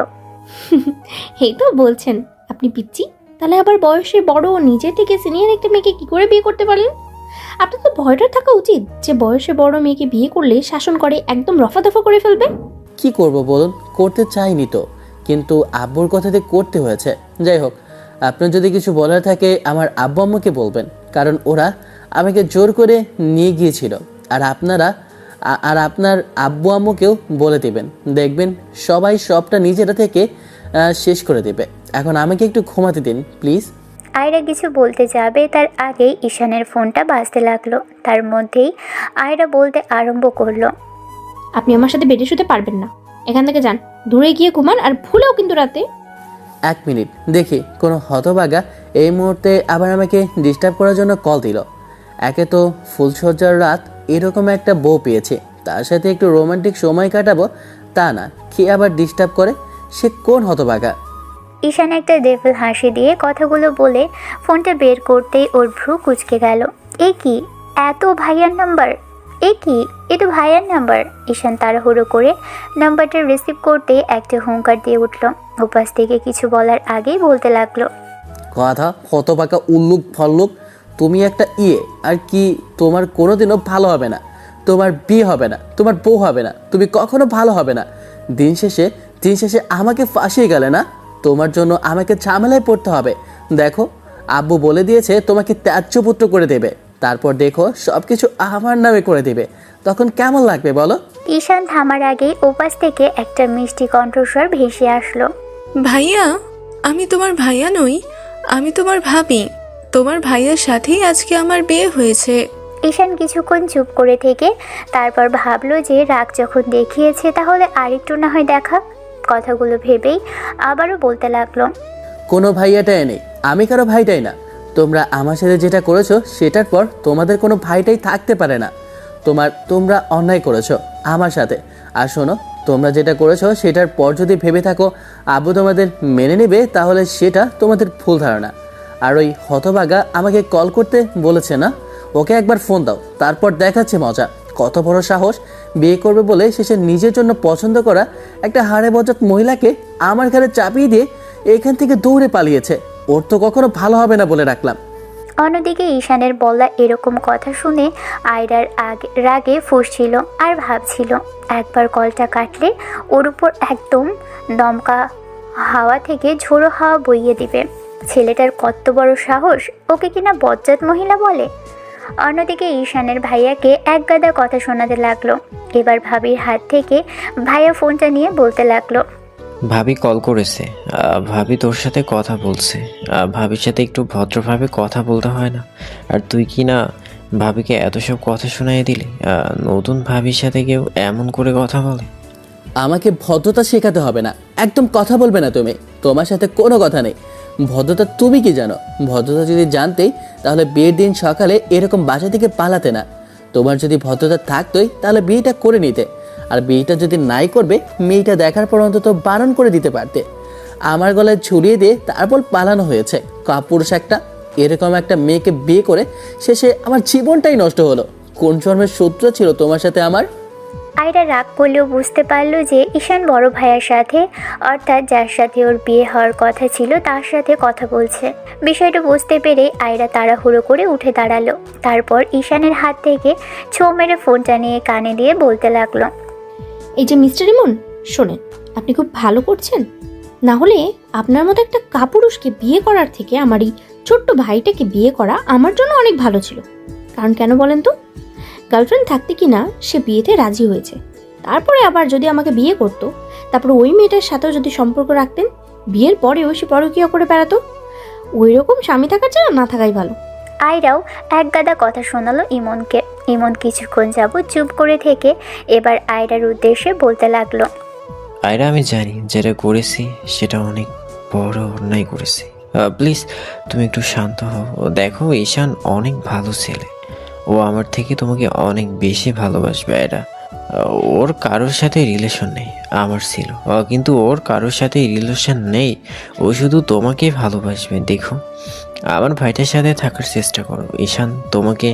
এই তো বলছেন আপনি পিচ্ছি, তাহলে আবার বয়সে বড় নিজে থেকে সিনিয়র একটা মেয়েকে কি করে বিয়ে করতে পারলেন? আপনার তো ভয়টা থাকা উচিত যে বয়সে বড় মেয়েকে বিয়ে করলে শাসন করে একদম রফা দফা করে ফেলবে। কি করব বলুন, করতে চাইনি তো, কিন্তু আব্বুর কথাতে করতে হয়েছে। যাই হোক, আপনার যদি কিছু বলার থাকে আমার আব্বু আম্মুকে বলবেন, কারণ ওরা আমাকে জোর করে নিয়ে গিয়েছিল। আর আপনার আব্বু আম্মুকেও বলে দেবেন, দেখবেন সবাই সবটা নিজেরা থেকে শেষ করে দেবে। এখন আমাকে একটু ঘুমাতে দিন প্লিজ। আয়রা কিছু বলতে যাবে তার আগেই ঈশানের ফোনটা বাজতে লাগলো। তার মধ্যেই আয়রা বলতে আরম্ভ করলো, আপনি আমার সাথে বেডে শুতে পারবেন না, এখান থেকে যান, দূরে গিয়ে ঘুমান, আর ভুলেও কিন্তু রাতে। 1 মিনিট দেখি কোনো হতভাগা এই মুহূর্তে আবার আমাকে ডিস্টার্ব করার জন্য কল দিল। একে তো ফুলসজ্জার রাত, এরকম একটা বউ পেয়েছে, তার সাথে একটু রোমান্টিক সময় কাটাবো তা না, কে আবার ডিস্টার্ব করে? সে কোন হতভাগা? ঈশান একটা ডেভিল হাসি দিয়ে কথাগুলো বলে ফোনটা বের করতেই ওর ভ্রু কুঁচকে গেল। এ কি, এত ভাইয়ার নাম্বার? এ কি, এ তো ভাইয়ার নাম্বার। ঈশান তাড়াহুড়ো করে নাম্বারটা রিসিভ করতে একটা হুঙ্কার দিয়ে উঠল। উপাস থেকে কিছু বলার আগেই বলতে লাগলো, কথা হতভাগা উল্লুক ফল্লুক, তুমি একটা আর কি, তোমার কোনোদিনও ভালো হবে না, তোমার বিয়ে হবে না, তোমার বউ হবে না, তুমি কখনো ভালো হবে না। দিন শেষে আমাকে ফাঁসিয়ে গেলে না? তোমার জন্য আমাকে ঝামেলায় পড়তে হবে। দেখো, আব্বু বলে দিয়েছে তোমাকে ত্যায্য পুত্র করে দেবে, তারপর দেখো সব কিছু আমার নামে করে দেবে, তখন কেমন লাগবে বলো? ঈশান থামার আগেই ওপাশ থেকে একটা মিষ্টি কণ্ঠস্বর ভেসে আসলো। ভাইয়া, আমি তোমার ভাইয়া নই, আমি তোমার ভাবি। তোমার ভাইয়ার সাথেই আজকে আমার বিয়ে হয়েছে। ঈশান কিছুক্ষণ চুপ করে থেকে তারপর ভাবলো যে রাগ যখন দেখিয়েছে তাহলে আরেকটু না হয় দেখা। কথাগুলো ভেবেই আবারও বলতে লাগলো, কোনো ভাইয়াটাই নেই, আমি কারো ভাইটাই না। তোমরা আমার সাথে যেটা করেছো সেটার পর তোমাদের কোনো ভাইটাই থাকতে পারে না। তোমরা অন্যায় করেছো আমার সাথে। আর শোনো, তোমরা যেটা করেছো সেটার পর যদি ভেবে থাকো আব্বু তোমাদের মেনে নেবে, তাহলে সেটা তোমাদের ভুল ধারণা। আর ওই হতভাগা আমাকে কল করতে বলেছে না, ওকে একবার ফোন দাও, তারপর দেখাচ্ছে মজা। কত বড় সাহস, বিয়ে করবে বলে শেষে নিজের জন্য পছন্দ করা একটা হাড়ে বজাত মহিলাকে আমার ঘরে চাপিয়ে দিয়ে এখান থেকে দৌড়ে পালিয়েছে। ওর তো কখনো ভালো হবে না বলে রাখলাম। অন্যদিকে ঈশানের বলা এরকম কথা শুনে আয়রার রাগে ফুঁসছিল আর ভাবছিল একবার কলটা কাটলে ওর উপর একদম দমকা হাওয়া থেকে ঝোড়ো হাওয়া বইয়ে দিবে। ছেলেটার কত বড় সাহস, ওকে কিনা বজ্জাত মহিলা বলে। অন্যদিকে ঈশানের ভাইয়াকে একগাদা কথা শোনাতে লাগলো। এবার ভাবির হাত থেকে ভাইয়া ফোনটা নিয়ে বলতে লাগলো, ভাবি কল করেছে, ভাবি তোর সাথে কথা বলছে। ভাবির সাথে একটু ভদ্রভাবে কথা বলতে হয় না? আর তুই কি না ভাবিকে এত সব কথা শোনাই দিলি? নতুন ভাবির সাথে কেউ এমন করে কথা বলে? আমাকে ভদ্রতা শেখাতে হবে না, একদম কথা বলবে না তুমি। তোমার সাথে কোনো কথা নেই। ভদ্রতা তুমি কি জানো? ভদ্রতা যদি জানতেই তাহলে বিয়ের দিন সকালে এরকম বাসা থেকে পালাতে না। তোমার যদি ভদ্রতা থাকতোই তাহলে বিয়েটা করে নিতে। আর বিয়েটা যদি নাই করবে, মেয়েটা দেখার পর অন্তত বারণ করে দিতে পারতে। আমার গলায় ঝুলিয়ে দিয়ে তারপর পালানো হয়েছে। কাপুরুষ একটা। এরকম একটা মেয়েকে বিয়ে করে শেষে আমার জীবনটাই নষ্ট হলো। কোন জন্মের শত্রু ছিল তোমার সাথে আমার? আয়রা রাগ করলেও বুঝতে পারলো যে ঈশান বড় ভাইয়ের সাথে, অর্থাৎ যার সাথে ওর বিয়ে হওয়ার কথা ছিল তার সাথে কথা বলছে। বিষয়টা বুঝতে পেরে আয়রা তাড়াহুড়ো করে উঠে দাঁড়ালো। তারপর ঈশানের হাত থেকে ছো মেরে ফোনটা নিয়ে কানে দিয়ে বলতে লাগলো, এই যে মিস্টার ইমন, শোনেন, আপনি খুব ভালো করছেন। না হলে আপনার মতো একটা কাপুরুষকে বিয়ে করার থেকে আমার এই ছোট্ট ভাইটাকে বিয়ে করা আমার জন্য অনেক ভালো ছিল। কারণ কেন বলেন তো? গার্লফ্রেন্ড থাকতে কি না সে বিয়েতে রাজি হয়েছে, তারপরে আবার যদি আমাকে বিয়ে করতো, তারপরে ওই মেয়েটার সাথেও যদি সম্পর্ক রাখতেন, বিয়ের পরেও সে পরকীয়া করে বেড়াতো। ওই রকম স্বামী থাকার চেয়ে না থাকাই ভালো। আয়রাও একগাদা কথা শোনালো ইমনকে। ইমন কিছুক্ষণ যাবৎ চুপ করে থেকে এবার আয়রার উদ্দেশ্যে বলতে লাগলো, আয়রা, আমি জানি যেটা করেছি সেটা অনেক বড় অন্যায় করেছি। প্লিজ তুমি একটু শান্ত হও। দেখো, ঈশান অনেক ভালো ছেলে। ও আমার থেকে তোমাকে অনেক বেশি ভালোবাসবে। আয়রা, ওর কারোর সাথে রিলেশন নেই, আমার ছিল, কিন্তু ওর কারোর সাথে রিলেশন নেই। ও শুধু তোমাকেই ভালোবাসবে। দেখো, আমার ভাইটার সাথে থাকার চেষ্টা করো। ঈশান তোমাকে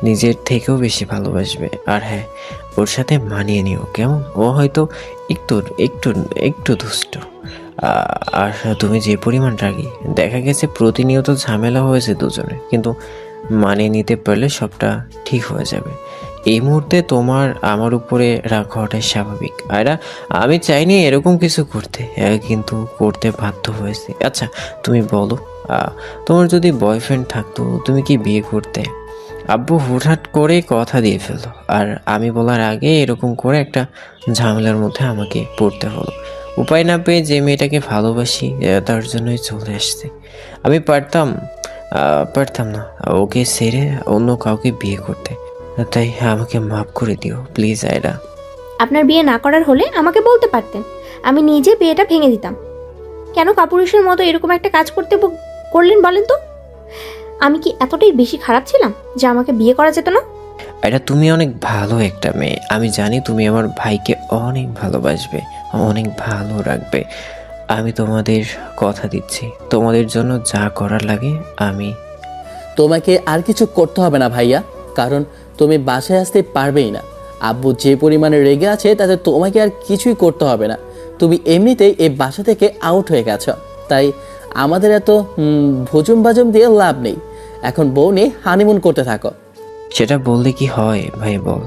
নিজের থেকেও বেশি ভালোবাসবে। আর হ্যাঁ, ওর সাথে মানিয়ে নিও, কেমন? ও হয়তো একটু একটু একটু দুষ্ট। আর তুমি যে পরিমাণ রাগী, দেখা গেছে প্রতিনিয়ত ঝামেলা হয়েছে দুজনে, কিন্তু মানিয়ে নিতে পারলে সবটা ঠিক হয়ে যাবে। এই মুহূর্তে তোমার আমার উপরে রাগ হওয়াটাই স্বাভাবিক। আয়রা, আমি চাইনি এরকম কিছু করতে, কিন্তু করতে বাধ্য হয়েছি। আচ্ছা, তুমি বলো, তোমার যদি বয়ফ্রেন্ড থাকতো তুমি কি বিয়ে করতে? আব্বু হুটহাট করে কথা দিয়ে ফেললো, আর আমি বলার আগে এরকম করে একটা ঝামেলার মধ্যে আমাকে পড়তে হলো। উপায় না পেয়ে যে মেয়েটাকে ভালোবাসি তার জন্যই চলে আসছে। আমি পারতাম না ওকে ছেড়ে অন্য কাউকে বিয়ে করতে। তাই আমাকে মাফ করে দিও প্লিজ আয়রা। আপনার বিয়ে না করার হলে আমাকে বলতে পারতেন, আমি নিজে বিয়েটা ভেঙে দিতাম। কেন কাপুরুষের মতো এরকম একটা কাজ করলেন বলেন তো? আমি কি এতটাই বেশি খারাপ ছিলাম যে আমাকে বিয়ে করা যেত না? আয়রা, তুমি অনেক ভালো একটা মেয়ে। আমি জানি তুমি আমার ভাইকে অনেক ভালোবাসবে, অনেক ভালো রাখবে। আমি তোমাদের কথা দিচ্ছি, তোমাদের জন্য যা করার লাগে আমি। তোমাকে আর কিছু করতে হবে না ভাইয়া, কারণ তুমি বাসায় আসতে পারবেই না। আব্বু যে পরিমাণে রেগে আছে তাতে তোমাকে আর কিছুই করতে হবে না। তুমি এমনিতেই এই বাসা থেকে আউট হয়ে গেছো, তাই আমাদের এত ভুজুম বাজুম দিয়ে লাভ নেই। এখন বউ নিয়ে হানিমুন করতে থাকো। সেটা বললে কি হয় ভাই বল?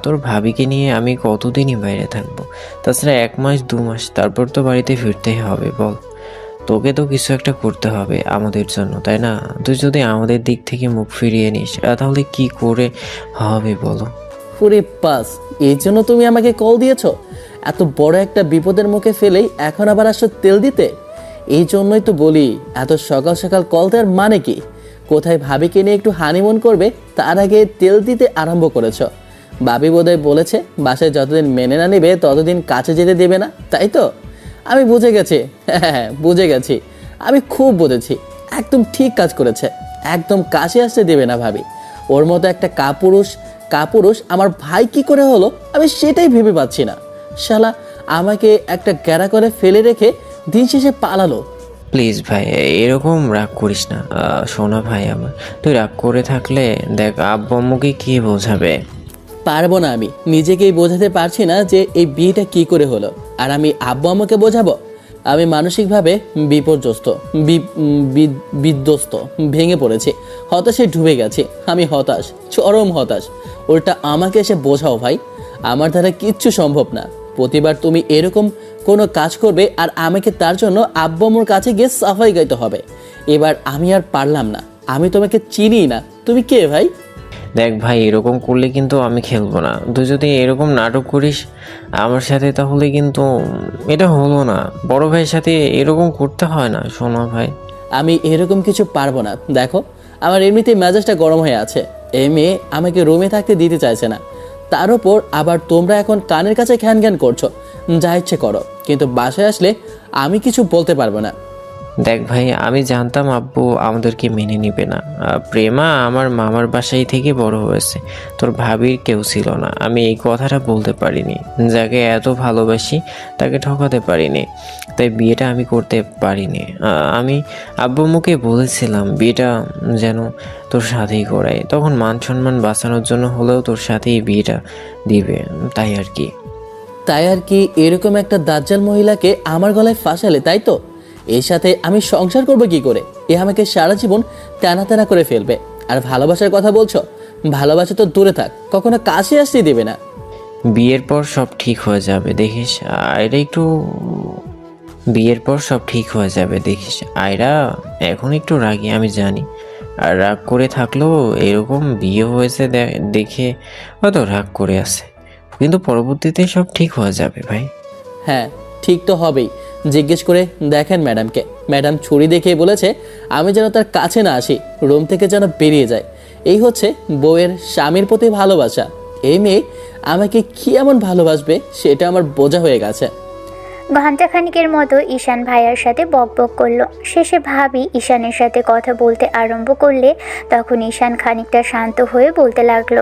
তোর ভাবিকে নিয়ে আমি কতদিনই বাইরে থাকবো? তাছাড়া 1 মাস 2 মাস, তারপর তো বাড়িতে ফিরতেই হবে বল। তোকে তো কিছু একটা করতে হবে আমাদের জন্য, তাই না? তুই যদি আমাদের দিক থেকে মুখ ফিরিয়ে নিস তাহলে কি করে হবে বলো? পুরে পাস, এই জন্য তুমি আমাকে কল দিয়েছো? এত বড় একটা বিপদের মুখে ফেলেই এখন আবার আসো তেল দিতে? এই জন্যই তো বলি, এত সকাল সকাল কল দেওয়ার মানে কি? কোথায় ভাবিকে নিয়ে একটু হানিমুন করবে তার আগে তেল দিতে আরম্ভ করেছো। ভাবি বোধহয় বলেছে বাসায় যতদিন মেনে না নেবে ততদিন কাছে যেতে দেবে না, তাই তো? আমি বুঝে গেছি, হ্যাঁ বুঝে গেছি, আমি খুব বুঝেছি। একদম ঠিক কাজ করেছে, একদম কাছে আসতে দেবে না ভাবি। ওর মতো একটা কাপুরুষ আমার ভাই কি করে হলো আমি সেটাই ভেবে পাচ্ছি না। শালা আমাকে একটা গ্যারা করে ফেলে রেখে দিন শেষে পালালো। প্লিজ ভাই এরকম রাগ করিস না। শোনা ভাই আমার, তুই রাগ করে থাকলে দেখ আব্বু আম্মুকে কি বোঝাবে? পারবো না, আমি নিজেকেই বোঝাতে পারছি না যে এই বিয়েটা কি করে হলো, আর আমি আব্বু আম্মুকে বোঝাবো? আমি মানসিকভাবে বিপর্যস্ত, বিধ্বস্ত, ভেঙে পড়েছি, হতাশে ডুবে গেছি। আমি হতাশ, চরম হতাশ। ওটা আমাকে এসে বোঝাও ভাই, আমার দ্বারা কিচ্ছু সম্ভব না। প্রতিবার তুমি এরকম কোনো কাজ করবে আর আমাকে তার জন্য আব্বু আম্মুর কাছে গিয়ে সাফাই গাইতে হবে। এবার আমি আর পারলাম না, আমি তোমাকে চিনি না, তুমি কে ভাই? দেখ ভাই এরকম করলে কিন্তু আমি খেলবো না। তুই যদি এরকম নাটক করিস আমার সাথে তাহলে কিন্তু এটা হলো না। বড় ভাইয়ের সাথে এরকম করতে হয় না শোনা ভাই। আমি এরকম কিছু পারবো না। দেখো আমার এমনিতেই মেজাজটা গরম হয়ে আছে, এই মেয়ে আমাকে রুমে থাকতে দিতে চাইছে না, তার উপর আবার তোমরা এখন কানের কাছে ঘ্যান ঘ্যান করছো। যা ইচ্ছে করো, কিন্তু বাসায় আসলে আমি কিছু বলতে পারবো না। দেখ ভাই আমি জানতাম আব্বু আমাদেরকে মেনে নিবে না। প্রেমা আমার মামার বাসায় থেকে বড় হয়েছে, তোর ভাবির কেউ ছিল না। আমি এই কথাটা বলতে পারিনি, যাকে এত ভালোবাসি তাকে ঠকাতে পারিনি, তাই বিয়েটা আমি করতে পারিনি। আমি আব্বু আম্মুকে বলেছিলাম বিয়েটা যেন তোর সাথেই করাই, তখন মান সম্মান বাঁচানোর জন্য হলেও তোর সাথেই বিয়েটা দিবে, তাই আর কি। তাই আর কি? এরকম একটা দাজ্জাল মহিলাকে আমার গলায় ফাঁসালে, তাই তো? এর সাথে আমি সংসার করবো কি করে? এ আমাকে সারা জীবন টানা টানা করে ফেলবে। আর ভালোবাসার কথা বলছো, ভালোবাসা তো দূরে থাক, কখনো কাছে আসতে দেবে না। বিয়ের পর সব ঠিক হয়ে যাবে দেখিস। আয়রা একটু বিয়ের পর সব ঠিক হয়ে যাবে দেখিস। আয়রা এখন একটু রাগী আমি জানি, আর রাগ করে থাকলেও এরকম বিয়ে হয়েছে দেখে হয়তো রাগ করে আছে, কিন্তু পরবর্তীতে সব ঠিক হয়ে যাবে ভাই। হ্যাঁ ঠিক তো হবেই। জিজ্ঞেস করে দেখেন ম্যাডামকে, ম্যাডাম ছুরি দেখে বলেছে আমি যেন তার কাছে না আসি, রুম থেকে যেন বেরিয়ে যায়। এই হচ্ছে বউয়ের স্বামীর প্রতি ভালোবাসা। এই মেয়ে আমাকে কি এমন ভালোবাসবে সেটা আমার বোঝা হয়ে গেছে। ঘণ্টাখানিকের মতো ঈশান ভাইয়ার সাথে বকবক করলো। শেষে ভাবি ঈশানের সাথে কথা বলতে আরম্ভ করলে তখন ঈশান খানিকটা শান্ত হয়ে বলতে লাগলো,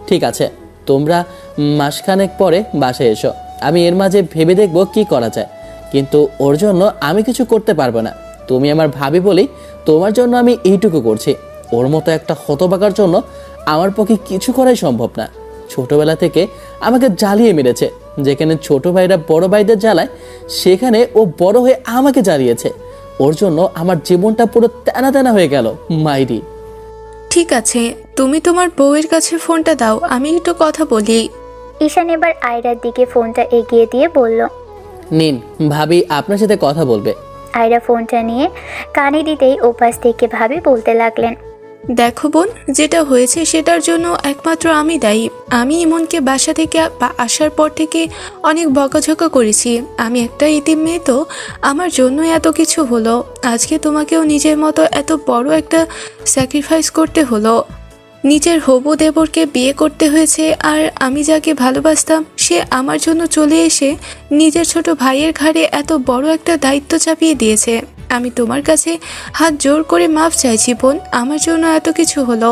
ঠিক আছে, তোমরা মাসখানেক পরে বাসায় এসো, আমি এর মাঝে ভেবে দেখবো কি করা যায়। কিন্তু ওর জন্য আমি কিছু করতে পারবো না। তুমি আমার ভাবি বলি তোমার জন্য আমি এইটুকু করছি। ওর মতো একটা হতবাকার জন্য আমার পক্ষে কিছু করাই সম্ভব না। ছোটবেলা থেকে আমাকে জ্বালিয়ে মেরেছে, যেখানে ছোট ভাইরা বড় ভাইদের জ্বালায় সেখানে ও বড় হয়ে আমাকে জ্বালিয়েছে। ওর জন্য আমার জীবনটা পুরো তেনা তেনা হয়ে গেল। মাইরি। ঠিক আছে, তুমি তোমার বউয়ের কাছে ফোনটা দাও, আমি একটু কথা বলি। ঈশান এবার আয়রার দিকে ফোনটা এগিয়ে দিয়ে বলল, নিন, ভাবি আপনার সাথে কথা বলবে। আয়রা ফোনটা নিয়ে কানে দিতেই ওপাশ থেকে ভাবি বলতে লাগলেন, দেখো বোন, যেটা হয়েছে সেটার জন্য একমাত্র আমি দায়ী। আমি ইমনকে বাসা থেকে আসার পর থেকে অনেক বকাঝকা করেছি। আমি একটা ইতিম মেয়ে, তো আমার জন্যই এত কিছু হলো। আজকে তোমাকেও নিজের মতো এত বড় একটা স্যাক্রিফাইস করতে হলো। নিজের হবু দেবরকে বিয়ে করতে হয়েছে, আর আমি যাকে ভালোবাসতাম সে আমার জন্য চলে এসে নিজের ছোট ভাইয়ের ঘাড়ে এত বড় একটা দায়িত্ব চাপিয়ে দিয়েছে। আমি তোমার কাছে হাত জোর করে মাফ চাইছি বোন, আমার জন্য এত কিছু হলো।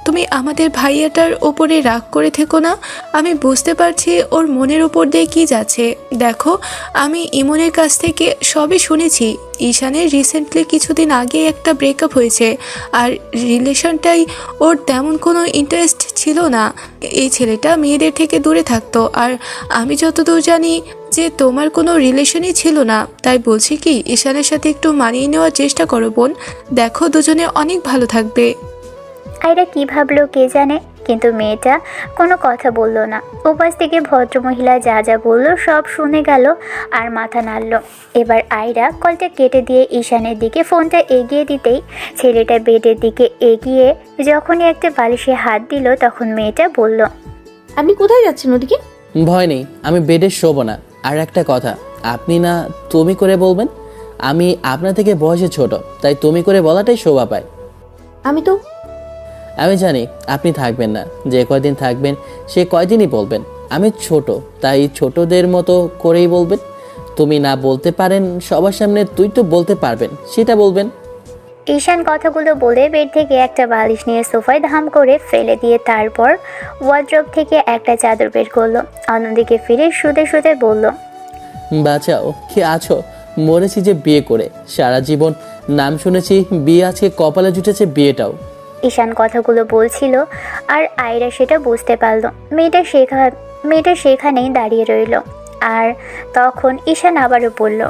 তুমি আমাদের ভাইয়াটার ওপরে রাগ করে থেকো না। আমি বুঝতে পারছি ওর মনের ওপর দিয়ে কি যাচ্ছে। দেখো, আমি ইমনের কাছ থেকে সবই শুনেছি। ঈশানের রিসেন্টলি কিছুদিন আগে একটা ব্রেকআপ হয়েছে, আর রিলেশনটাই ওর তেমন কোনো ইন্টারেস্ট ছিল না। এই ছেলেটা মেয়েদের থেকে দূরে থাকতো, আর আমি যতদূর জানি যে তোমার কোনো রিলেশনই ছিল না। তাই বলছি কি, ঈশানের সাথে একটু মানিয়ে নেওয়ার চেষ্টা করো বোন, দেখো দুজনে অনেক ভালো থাকবে। আয়রা কি ভাবলো কে জানে, কিন্তু মেয়েটা কোনো কথা বলল না। উপাস থেকে ভদ্রমহিলা যা যা বলল সব শুনে গেল আর মাথা নাড়ল। এবার আয়রা কলটা কেটে দিয়ে ঈশানের দিকে ফোনটা এগিয়ে দিতেই ছেলেটা বেডের দিকে এগিয়ে যখনই একটা বালিশে হাত দিল তখন মেয়েটা বলল, আপনি কোথায় যাচ্ছেন ওদিকে? ভয় নেই, আমি বেডে শোবো না। আর একটা কথা, আপনি না তুমি করে বলবেন। আমি আপনার থেকে বয়সে ছোট, তাই তুমি করে বলাটাই শোভা পায়। আমি জানি আপনি থাকবেন না, যে কয়দিন থাকবেন সে কয়দিনই বলবেন আমি ছোট, তাই ছোটদের মতো করেই বলবেন। তুমি না বলতে পারেন সবার সামনে, তুই তো বলতে পারবেন, সেটা বলবেন। ঈশান কথাগুলো বলে বেড থেকে একটা বালিশ নিয়ে সোফায় ধাম করে ফেলে দিয়ে তারপর ওয়ার্ড্রোব থেকে একটা চাদর বের করলো। অন্যদিকে ফিরে শুতে শুতে বলল, বাঁচাও, কে আছো? মরেছি যে বিয়ে করে, সারা জীবন নাম শুনেছি বিয়ে, আজকে কপালে জুটেছে বিয়েটাও। ঈশান কথাগুলো বলছিল আর আয়রা সেটা বুঝতে পারল। মেয়েটা সেখানেই দাঁড়িয়ে রইল। আর তখন ঈশান আবারও বলল,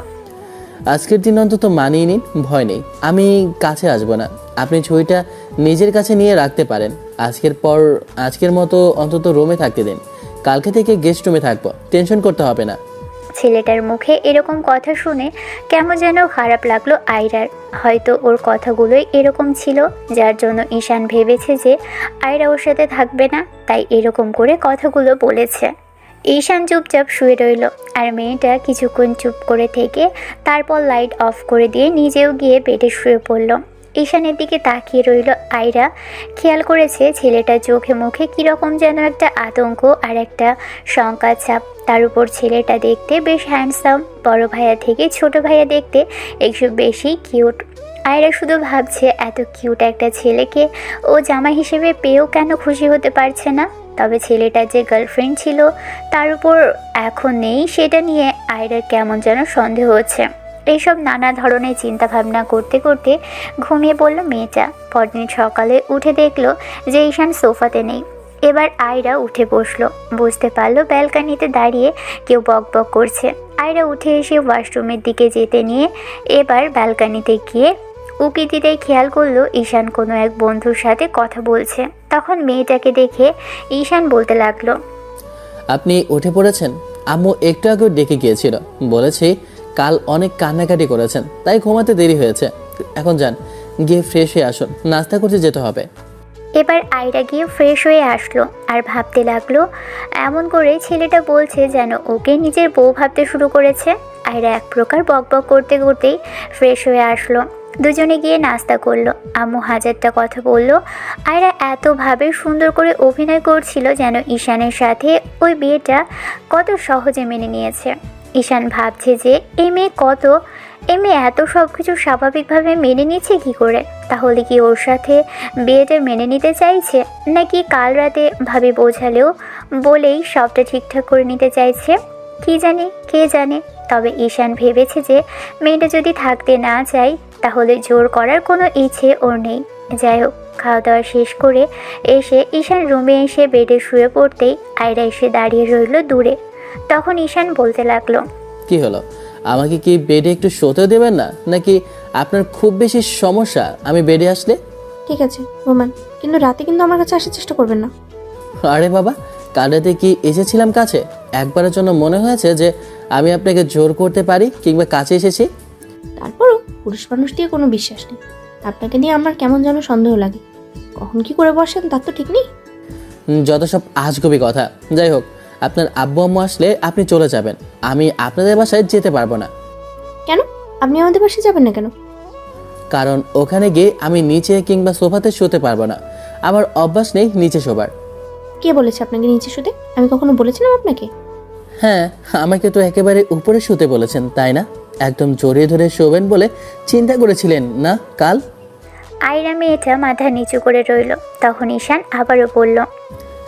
আজকের দিন অন্তত মানিয়ে নিন, ভয় নেই, আমি কাছে আসবো না। আপনি ছবিটা নিজের কাছে নিয়ে রাখতে পারেন। আজকের মতো অন্তত রুমে থাকতে দিন, কালকে থেকে গেস্ট রুমে থাকবো, টেনশন করতে হবে না। ছেলেটার মুখে এরকম কথা শুনে কেমন যেন খারাপ লাগলো আয়রার। হয়তো ওর কথাগুলোই এরকম ছিল, যার জন্য ঈশান ভেবেছে যে আয়রা ওর সাথে থাকবে না, তাই এরকম করে কথাগুলো বলেছে। ঈশান চুপচাপ শুয়ে রইল আর মেয়েটা কিছুক্ষণ চুপ করে থেকে তারপর লাইট অফ করে দিয়ে নিজেও গিয়ে বেডে শুয়ে পড়ল। ঈশানের দিকে তাকিয়ে রইল আয়রা। খেয়াল করেছে ছেলেটার চোখে মুখে কীরকম যেন একটা আতঙ্ক আর একটা শঙ্কার ছাপ। তার উপর ছেলেটা দেখতে বেশ হ্যান্ডসাম, বড় ভাইয়া থেকে ছোট ভাইয়া দেখতে একটু বেশি কিউট। আয়রা শুধু ভাবছে এত কিউট একটা ছেলেকে ও জামাই হিসেবে পেয়েও কেন খুশি হতে পারছে না। তবে ছেলেটার যে গার্লফ্রেন্ড ছিল তার উপর এখন নেই, সেটা নিয়ে আয়রার কেমন যেন সন্দেহ হচ্ছে। এইসব নানা ধরনের চিন্তা ভাবনা করতে করতে ঘুমিয়ে পড়ল মেয়েটা। পরদিন সকালে উঠে দেখলো যে ঈশান সোফাতে নেই। এবার আয়রা উঠে বসলো, বুঝতে পারলো ব্যালকানিতে দাঁড়িয়ে কেউ বক বক করছে। আয়রা উঠে এসে ওয়াশরুমের দিকে যেতে নিয়ে এবার ব্যালকানিতে গিয়ে উকি দিতেই খেয়াল করলো ঈশান কোনো এক বন্ধুর সাথে কথা বলছে। তখন মেয়েটাকে দেখে ঈশান বলতে লাগলো, আপনি উঠে পড়েছেন? আম্মু একটু আগে ডেকে গিয়েছিল, বলেছি কাল অনেক কান্নাকাটি করেছেন, তাই ঘুমাতে দেরি হয়েছে। এখন যান, গিয়ে ফ্রেশ হয়ে আসুন, নাস্তা করতে যেতে হবে। এবার আয়রা গিয়ে ফ্রেশ হয়ে আসলো আর ভাবতে লাগলো এমন করে ছেলেটা বলছে যেন ওকে নিজের বউ ভাবতে শুরু করেছে। আয়রা এক প্রকার বকবক করতে করতেই ফ্রেশ হয়ে আসলো। দুজনে গিয়ে নাস্তা করলো। আম্মু হাজারটা কথা বলল। আয়রা এতভাবে সুন্দর করে অভিনয় করছিল যেন ঈশানের সাথে ওই বিয়েটা কত সহজে মেনে নিয়েছে। ঈশান ভাবছে যে এই মেয়ে এত সব কিছু স্বাভাবিকভাবে মেনে নিচ্ছে কী করে? তাহলে কি ওর সাথে বিয়েটা মেনে নিতে চাইছে, নাকি কাল রাতে ভাবি বোঝালেও বলেই সবটা ঠিকঠাক করে নিতে চাইছে? কে জানে। তবে ঈশান ভেবেছে যে মেয়েটা যদি থাকতে না চায় তাহলে জোর করার কোনো ইচ্ছে ওর নেই। যাই হোক, খাওয়া দাওয়া শেষ করে এসে ঈশান রুমে এসে বেডে শুয়ে পড়তেই আয়রা এসে দাঁড়িয়ে রইল দূরে। তখন ঈশান বলতে লাগলো, কি হলো, আমাকে কি বেডে একটু শোতে দেবেন না, নাকি আপনার খুব বেশি সমস্যা আমি বেডে আসলে? ঠিক আছে রোমান, কিন্তু রাতে কিন্তু আমার কাছে আসার চেষ্টা করবেন না। আরে বাবা, কাল রাতে কি এসেছিলাম কাছে? একবারের জন্য মনে হয়েছে যে আমি আপনাকে জোর করতে পারি কিংবা কাছে এসেছি? তারপরও পুরুষ মানুষ দিয়ে কোনো বিশ্বাস নেই। আপনাকে নিয়ে আমার কেমন যেন সন্দেহ লাগে। কখন কি করে বসেন তার তো ঠিক নেই। যত সব আজগুবি কথা। যাই হোক, আপনার আব্বু আম্মু আসলে আপনি চলে যাবেন, আমি আপনাদের বাসায় যেতে পারবো না। কেন? আপনি আমাদের বাসায় যাবেন না কেন? কারণ ওখানে গিয়ে আমি নিচে কিংবা সোফাতে শুতে পারবো না, আমার অভ্যাস নেই নিচে শোবার। কে বলেছে আপনাকে নিচে শুতে? আমি কখনো বলেছিলাম আপনাকে? হ্যাঁ, আমাকে তো একেবারে উপরে শুতে বলেছেন, তাই না? একদম জড়িয়ে ধরে শোবেন বলে চিন্তা করেছিলেন না কাল? আয়রা মেয়েটা মাথা নিচু করে রইল। তখন ঈশান আবারও বলল,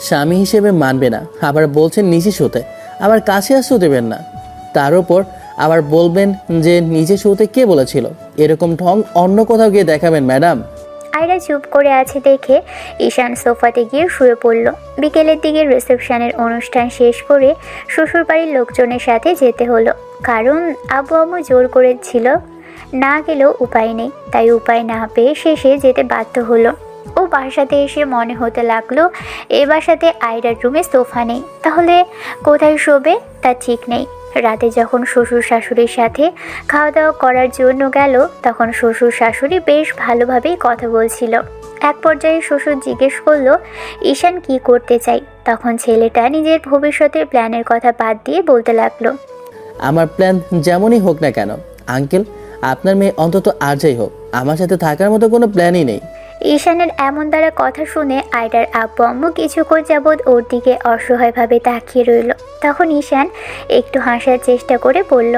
স্বামী হিসেবে মানবে না, আবার বলছেন নিচে শুতে, আবার কাছে আসতেও দেবেন না। তার উপর আবার বলবেন যে নিচে শুতে কে বলেছিল। এরকম ঢং অন্য কোথাও গিয়ে দেখাবেন ম্যাডাম। আয়রা চুপ করে আছে দেখে ঈশান সোফাতে গিয়ে শুয়ে পড়ল। বিকেলের দিকে রিসেপশনের অনুষ্ঠান শেষ করে শ্বশুরবাড়ির লোকজনের সাথে যেতে হলো, কারণ আব্বু আম্মু জোর করেছিল। না গেলেও উপায় নেই, তাই উপায় না পেয়ে শেষে যেতে বাধ্য হলো। ও বাসাতে এসে মনে হতে লাগলো এ বাসাতে আয়রার রুমে সোফা নেই, তাহলে কোথায় শোবে তা ঠিক নেই। রাতে যখন শ্বশুর শাশুড়ির সাথে খাওয়া দাওয়া করার জন্য গেল, তখন শ্বশুর শাশুড়ি বেশ ভালোভাবেই কথা বলছিল। এক পর্যায়ে শ্বশুর জিজ্ঞেস করলো ঈশান কি করতে চাই। তখন ছেলেটা নিজের ভবিষ্যতের প্ল্যানের কথা বাদ দিয়ে বলতে লাগলো, আমার প্ল্যান যেমনই হোক না কেন আঙ্কেল, আপনার মেয়ে অন্তত আর যাই হোক আমার সাথে থাকার মতো কোনো প্ল্যানই নেই। ঈশানের এমন দ্বারা কথা শুনে আয়রার আব্বু আম্মু কিছুক্ষণ যাবৎ ওর দিকে অসহায়ভাবে তাকিয়ে রইল। তখন ঈশান একটু হাসার চেষ্টা করে বলল,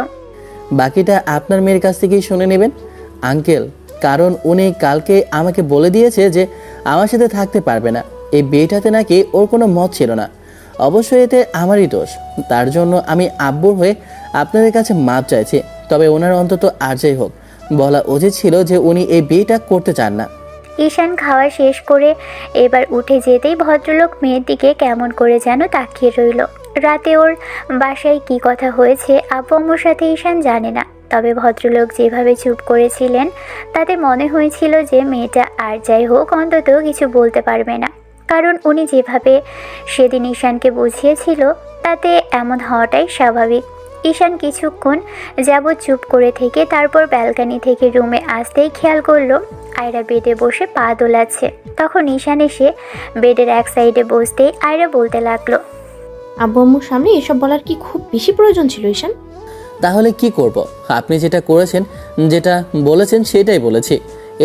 বাকিটা আপনার মেয়ের কাছ থেকেই শুনে নেবেন আঙ্কেল, কারণ উনি কালকে আমাকে বলে দিয়েছে যে আমার সাথে থাকতে পারবে না। এই বিয়েটাতে নাকি ওর কোনো মত ছিল না। অবশ্যই এতে আমারই দোষ, তার জন্য আমি আব্বুর হয়ে আপনাদের কাছে মাপ চাইছি। তবে ওনার অন্তত আর যাই হোক বলা উচিত ছিল যে উনি এই বিয়েটা করতে চান না। ঈশান খাওয়া শেষ করে এবার উঠে যেতেই ভদ্রলোক মেয়ের দিকে কেমন করে যেন তাকিয়ে রইল। রাতে ওর বাসায় কি কথা হয়েছে আব্বু আম্মুর সাথে ঈশান জানে না, তবে ভদ্রলোক যেভাবে চুপ করেছিলেন তাতে মনে হয়েছিল যে মেয়েটা আর যাই হোক অন্তত কিছু বলতে পারবে না, কারণ উনি যেভাবে সেদিন ঈশানকে বুঝিয়েছিল তাতে এমন হওয়াটাই স্বাভাবিক। ঈশান কিছুক্ষণ যাবৎ চুপ করে থেকে তারপর ব্যালকনি থেকে রুমে আসতেই খেয়াল করলো আয়রা বেডে বসে পা দোলাচ্ছে। তখন ঈশান এসে বেডের এক সাইডে বসতেই আয়রা বলতে লাগলো, আব্বু আম্মুর সামনে এসব বলার কি খুব বেশি প্রয়োজন ছিল ঈশান? তাহলে কি করব? আপনি যেটা করেছেন, যেটা বলেছেন সেটাই বলেছি,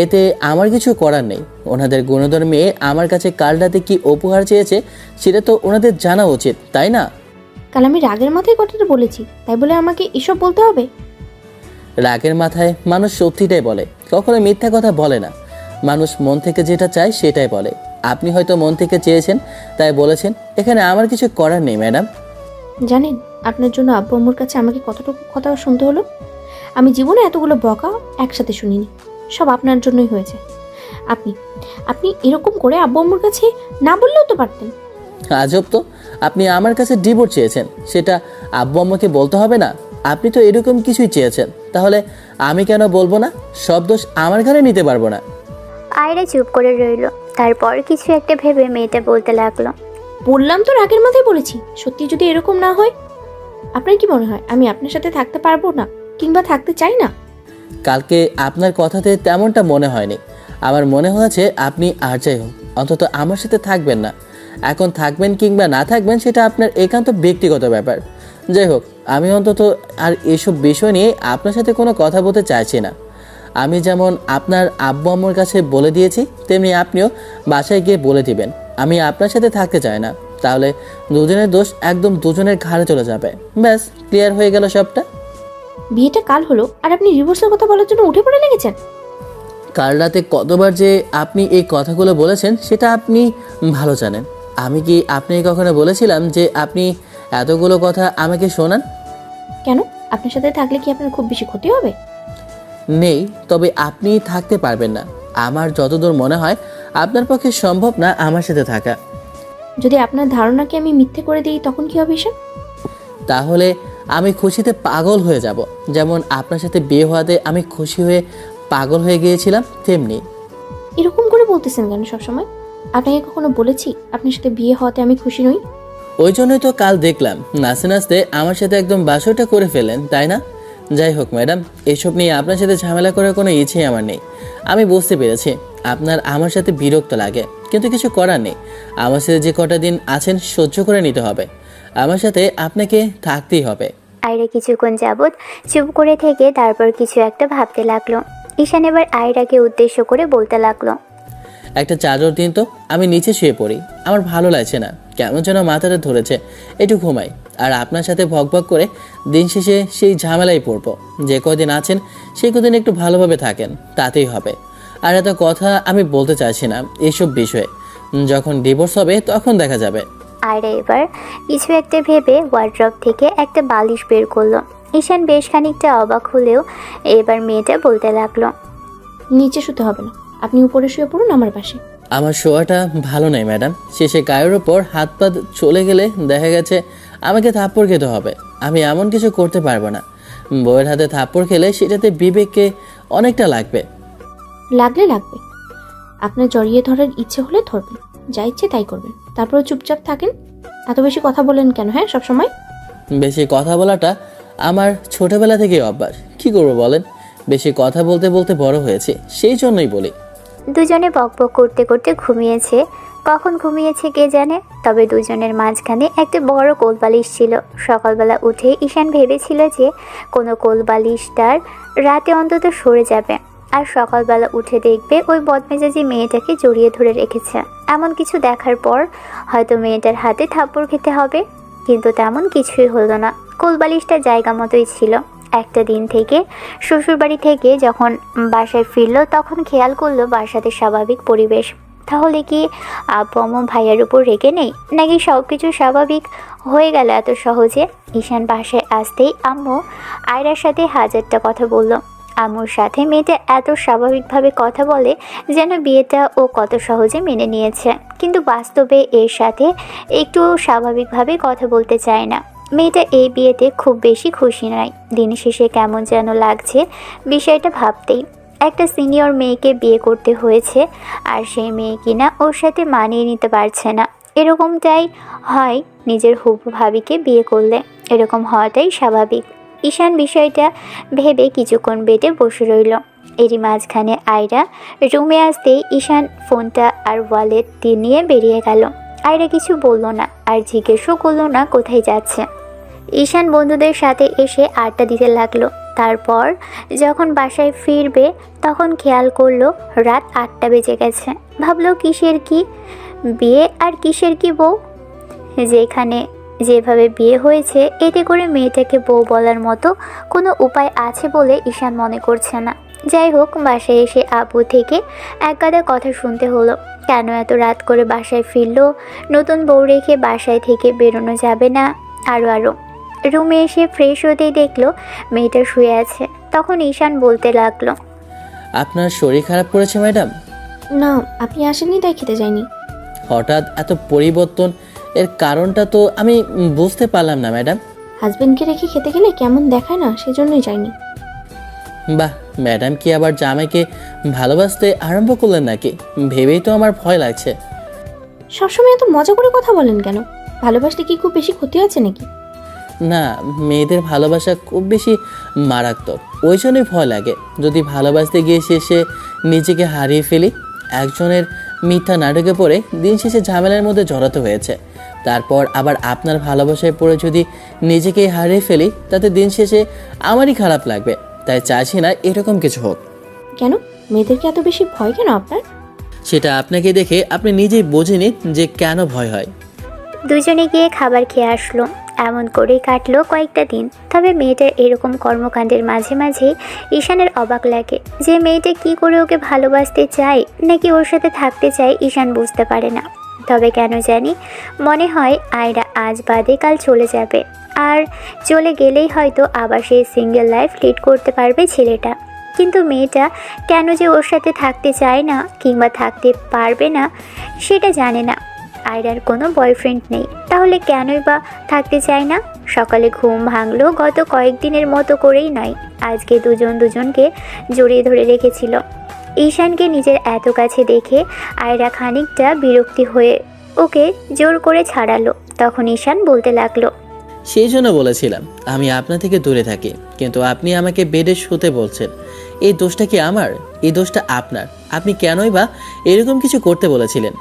এতে আমার কিছু করার নেই। ওনাদের গুণধর মেয়ে আমার কাছে কাল রাতে কি উপহার চেয়েছে সেটা তো ওনাদের জানা উচিত, তাই না? কাল আমি রাগের মাথায় কথাটা বলেছি, তাই বলে আমাকে এসব বলতে হবে? রাগের মাথায় মানুষ সত্যিটাই বলে, কখনো মিথ্যা কথা বলে না। মানুষ মন থেকে যেটা চায় সেটাই বলে। আপনি হয়তো মন থেকে চেয়েছেন তাই বলেছেন, এখানে আমার কিছু করার নেই ম্যাডাম। জানেন আপনার জন্য আব্বু আম্মুর কাছে আমাকে কতটুকু কথা শুনতে হলো? আমি জীবনে এতগুলো বকা একসাথে শুনিনি, সব আপনার জন্যই হয়েছে। আপনি আপনি এরকম করে আব্বু আম্মুর কাছে না বললেও তো পারতেন। আজব তো, আপনি আমার কাছে ডিভোর্স চেয়েছেন, সেটা আব্বু আম্মাকে বলতে হবে না? আপনি তো এরকম কিছুই চেয়েছেন, তাহলে আমি কেন বলবো না? সব দোষ আমার ঘরে নিতে পারবো না। আয়রা চুপ করে রইল। তারপর কিছু একটা ভেবে মেয়েটা বলতে লাগলো, বললাম তো রাগের মাথায় বলেছি। সত্যি যদি এরকম না হয়, আপনার কি মনে হয় আমি আপনার সাথে থাকতে পারবো না কিংবা থাকতে চাই না? কালকে আপনার কথাতে তেমনটা মনে হয়নি। আমার মনে হয়েছে আপনি আর যাই হোক অন্তত আমার সাথে থাকবেন না। এখন থাকবেন কিংবা না থাকবেন সেটা আপনার একান্ত ব্যক্তিগত ব্যাপার। যাই হোক, আমি অন্তত আর এসব বিষয় নিয়ে আপনার সাথে কোনো কথা বলতে চাইছি না। আমি যেমন আপনার আব্বু আম্মুর কাছে বলে দিয়েছি, তেমনি আপনিও বাসায় গিয়ে বলে দিবেন আমি আপনার সাথে থাকতে চাই না। তাহলে দুজনের দোষ একদম দুজনের ঘাড়ে চলে যাবে। ব্যাস, ক্লিয়ার হয়ে গেল সবটা। বিয়েটা কাল হলো আর আপনি ডিভোর্সের কথা বলার জন্য উঠে পড়ে লেগেছেন। কাল রাতে কতবার যে আপনি এই কথাগুলো বলেছেন সেটা আপনি ভালো জানেন। আমি কি আপনি কখনো বলেছিলাম যে আপনি এতগুলো কথা আমাকে শোনান? কেন? আপনার সাথে থাকলে কি আপনার খুব বেশি ক্ষতি হবে? নেই, তবে আপনি থাকতে পারবেন না। আমার যতদূর মনে হয় আপনার পক্ষে সম্ভব না আমার সাথে থাকা। যদি আপনার ধারণাকে আমি মিথ্যে করে দিই তখন কি হবে ঈশান? তাহলে আমি খুশিতে পাগল হয়ে যাব। যেমন আপনার সাথে বিয়ে হওয়াতে আমি খুশি হয়ে পাগল হয়ে গিয়েছিলাম, তেমনি। এরকম করে বলতেছেন কেন সবসময়? আপনাকে কখনো বলেছি আপনার সাথে বিয়ে হওয়াতে আমি খুশি নই? ওই জন্যই তো কাল দেখলাম নাচতে নাচতে আমার সাথে একদম বাসরটা করে ফেলেন, তাই না? যাই হোক ম্যাডাম, এসব নিয়ে আপনার সাথে ঝামেলা করার কোনো ইচ্ছেই আমার নেই। আমি বুঝতে পেরেছি আপনার আমার সাথে বিরক্ত লাগে, কিন্তু কিছু করার নেই। আমার সাথে যে কটা দিন আছেন সহ্য করে নিতে হবে। আমার সাথে আপনাকে থাকতেই হবে। আয়রা কিছুক্ষণ যাবৎ চুপ করে থেকে তারপর কিছু একটা ভাবতে লাগলো। ঈশান এবার আয়রাকে উদ্দেশ্য করে বলতে লাগলো, একটা চাদর দিন তো, আমি নিচে শুয়ে পড়ি। আমার ভালো লাগছে না, কেমন যেন মাথাটা ধরেছে, একটু ঘুমাই। আর আপনার সাথে ভকভক করে দিন শেষে সেই ঝামেলাই পড়বো। যে কদিন আছেন সেই কদিন একটু ভালোভাবে থাকেন, তাতেই হবে। আর এত কথা আমি বলতে চাইছি না এইসব বিষয়ে। যখন ডিভোর্স হবে তখন দেখা যাবে। আয়রা এবার কিছু একটা ভেবে ওয়ার্ড্রপ থেকে একটা বালিশ বের করলো। ঈশান বেশ খানিকটা অবাক হলেও এবার মেয়েটা বলতে লাগলো, নিচে শুতে হবে না, আপনি উপরে শুয়ে পড়ুন আমার পাশে। আমার শোয়াটা ভালো নয় ম্যাডাম। শেষে গায়ের ওপর হাত পা চলে গেলে দেখা গেছে আমাকে থাপ্পড় খেতে হবে। আমি এমন কিছু করতে পারবো না। বউয়ের হাতে থাপ্পড় খেলে সেটাতে বিবেককে অনেকটা লাগবে। লাগলে লাগবে, আপনার জড়িয়ে ধরার ইচ্ছে হলে ধরবেন, যা ইচ্ছে তাই করবেন, তারপর চুপচাপ থাকেন। এত বেশি কথা বলেন কেন? হ্যাঁ, সবসময় বেশি কথা বলাটা আমার ছোটবেলা থেকেই অভ্যাস। কি করবো বলেন, বেশি কথা বলতে বলতে বড় হয়েছে, সেই জন্যই বলি। দুজনে বকবক করতে করতে ঘুমিয়েছে। কখন ঘুমিয়েছে কে জানে। তবে দুজনের মাঝখানে একটা বড় কোলবালিশ ছিল। সকালবেলা উঠে ঈশান ভেবেছিল যে কোনো কোলবালিশটার রাতে অন্তত সরে যাবে, আর সকালবেলা উঠে দেখবে ওই বদমেজাজি মেয়েটাকে জড়িয়ে ধরে রেখেছে। এমন কিছু দেখার পর হয়তো মেয়েটার হাতে থাপ্পড় খেতে হবে, কিন্তু তেমন কিছুই হলো না। কোলবালিশটা জায়গা মতোই ছিল। একটা দিন থেকে শ্বশুরবাড়ি থেকে যখন বাসায় ফিরল তখন খেয়াল করলো বাসাতে স্বাভাবিক পরিবেশ। তাহলে কি আব্বু আম্মু ভাইয়ার উপর রেগে নেই, নাকি সব কিছু স্বাভাবিক হয়ে গেল এত সহজে? ঈশান বাসায় আসতেই আম্মু আয়রার সাথে হাজারটা কথা বলল। আম্মুর সাথে মেয়েটা এত স্বাভাবিকভাবে কথা বলে যেন বিয়েটা ও কত সহজে মেনে নিয়েছে, কিন্তু বাস্তবে এর সাথে একটু স্বাভাবিকভাবে কথা বলতে চায় না। মেয়েটা এই বিয়েতে খুব বেশি খুশি নয়। দিন শেষে কেমন যেন লাগছে বিষয়টা ভাবতেই। একটা সিনিয়র মেয়েকে বিয়ে করতে হয়েছে, আর সেই মেয়ে কিনা ওর সাথে মানিয়ে নিতে পারছে না। এরকমটাই হয় নিজের হবু ভাবিকে বিয়ে করলে, এরকম হওয়াটাই স্বাভাবিক। ঈশান বিষয়টা ভেবে কিছুক্ষণ বেডে বসে রইল। এরই মাঝখানে আয়রা রুমে আসতেই ঈশান ফোনটা আর ওয়ালেট নিয়ে বেরিয়ে গেল। আয়রা কিছু বলল না, আর জিজ্ঞেসও করলো না কোথায় যাচ্ছে। ঈশান বন্ধুদের সাথে এসে আড্ডা দিতে লাগলো। তারপর যখন বাসায় ফিরবে তখন খেয়াল করলো রাত 8টা বেজে গেছে। ভাবলো কিসের কি বিয়ে আর কিসের কি বউ। যেখানে যেভাবে বিয়ে হয়েছে এতে করে মেয়েটাকে বউ বলার মতো কোনো উপায় আছে বলে ঈশান মনে করছে না। যাই হোক, বাসায় এসে আপু থেকে একগাদা কথা শুনতে হলো। কেন এত রাত করে বাসায় ফিরলো, নতুন বউ রেখে বাসায় থেকে বেরোনো যাবে না, আরও। রুমে এসে ফ্রেশ হতেই দেখলো মেয়েটা শুয়ে আছে। তখন ঈশান বলতে লাগলো, আপনার শরীর খারাপ করেছে ম্যাডাম? না, আপনি আসেননি তাই খেতে যাইনি। হঠাৎ এত পরিবর্তন, এর কারণটা তো আমি বুঝতে পারলাম না ম্যাডাম। হাজবেন্ডকে রেখে খেতে গেলে কেমন দেখায় না, সেজন্যই যাইনি। বাহ, ম্যাডাম কি আবার জামাইকে ভালোবাসতে আরম্ভ করলেন নাকি? ভেবেই তো আমার ভয় লাগছে। সবসময় এত মজা করে কথা বলেন কেন? ভালোবাসলে কি খুব বেশি ক্ষতি আছে নাকি? না, মেয়েদের ভালোবাসা খুব বেশি মারাত্মক, ওই জন্যই ভয় লাগে। যদি ভালোবাসতে গিয়ে শেষে নিজেকে হারিয়ে ফেলি। একজনের মিথ্যা নাটকে পড়ে দিন শেষে ঝামেলার মধ্যে জড়াতে হয়েছে। তারপর আবার আপনার ভালোবাসায় পড়ে যদি নিজেকে হারিয়ে ফেলি, তাতে দিন শেষে আমারই খারাপ লাগবে। তাই চাইছি না এরকম কিছু হোক। কেন? মেয়েদেরকে এত বেশি ভয় কেন আপনার? সেটা আপনাকে দেখে আপনি নিজেই বোঝে নিন যে কেন ভয় হয়। দুজনে গিয়ে খাবার খেয়ে আসলো। এমন করেই কাটলো কয়েকটা দিন। তবে মেয়েটার এরকম কর্মকাণ্ডের মাঝে মাঝে ঈশানের অবাক লাগে যে মেয়েটা কি করে ওকে ভালোবাসতে চায় নাকি ওর সাথে থাকতে চায় ঈশান বুঝতে পারে না। তবে কেন জানি মনে হয় আয়রা আজ বাদে কাল চলে যাবে, আর চলে গেলেই হয়তো আবার সেই সিঙ্গেল লাইফ লিড করতে পারবে ছেলেটা। কিন্তু মেয়েটা কেন যে ওর সাথে থাকতে চায় না কিংবা থাকতে পারবে না সেটা জানে না। আয়রার কোনো বয়ফ্রেন্ড নেই, তাহলে কেনই বা থাকতে চায় না? সকালে ঘুম ভাঙলো গত কয়েকদিনের মতো করেই নয়, আজকে দুজনকে জড়িয়ে ধরে রেখেছিল। ঈশানকে নিজের এত কাছে দেখে আয়রা খানিকটা বিরক্তি হয়ে ওকে জোর করে ছাড়ালো। তখন ঈশান বলতে লাগলো, সেই জন্য বলেছিলাম আমি আপনার থেকে দূরে থাকি, কিন্তু আপনি আমাকে বেডে শুতে বলছেন। এই দোষটা কি আমার? এই দোষটা আপনার। আপনি কেনই বা এরকম কিছু করতে বলেছিলেন?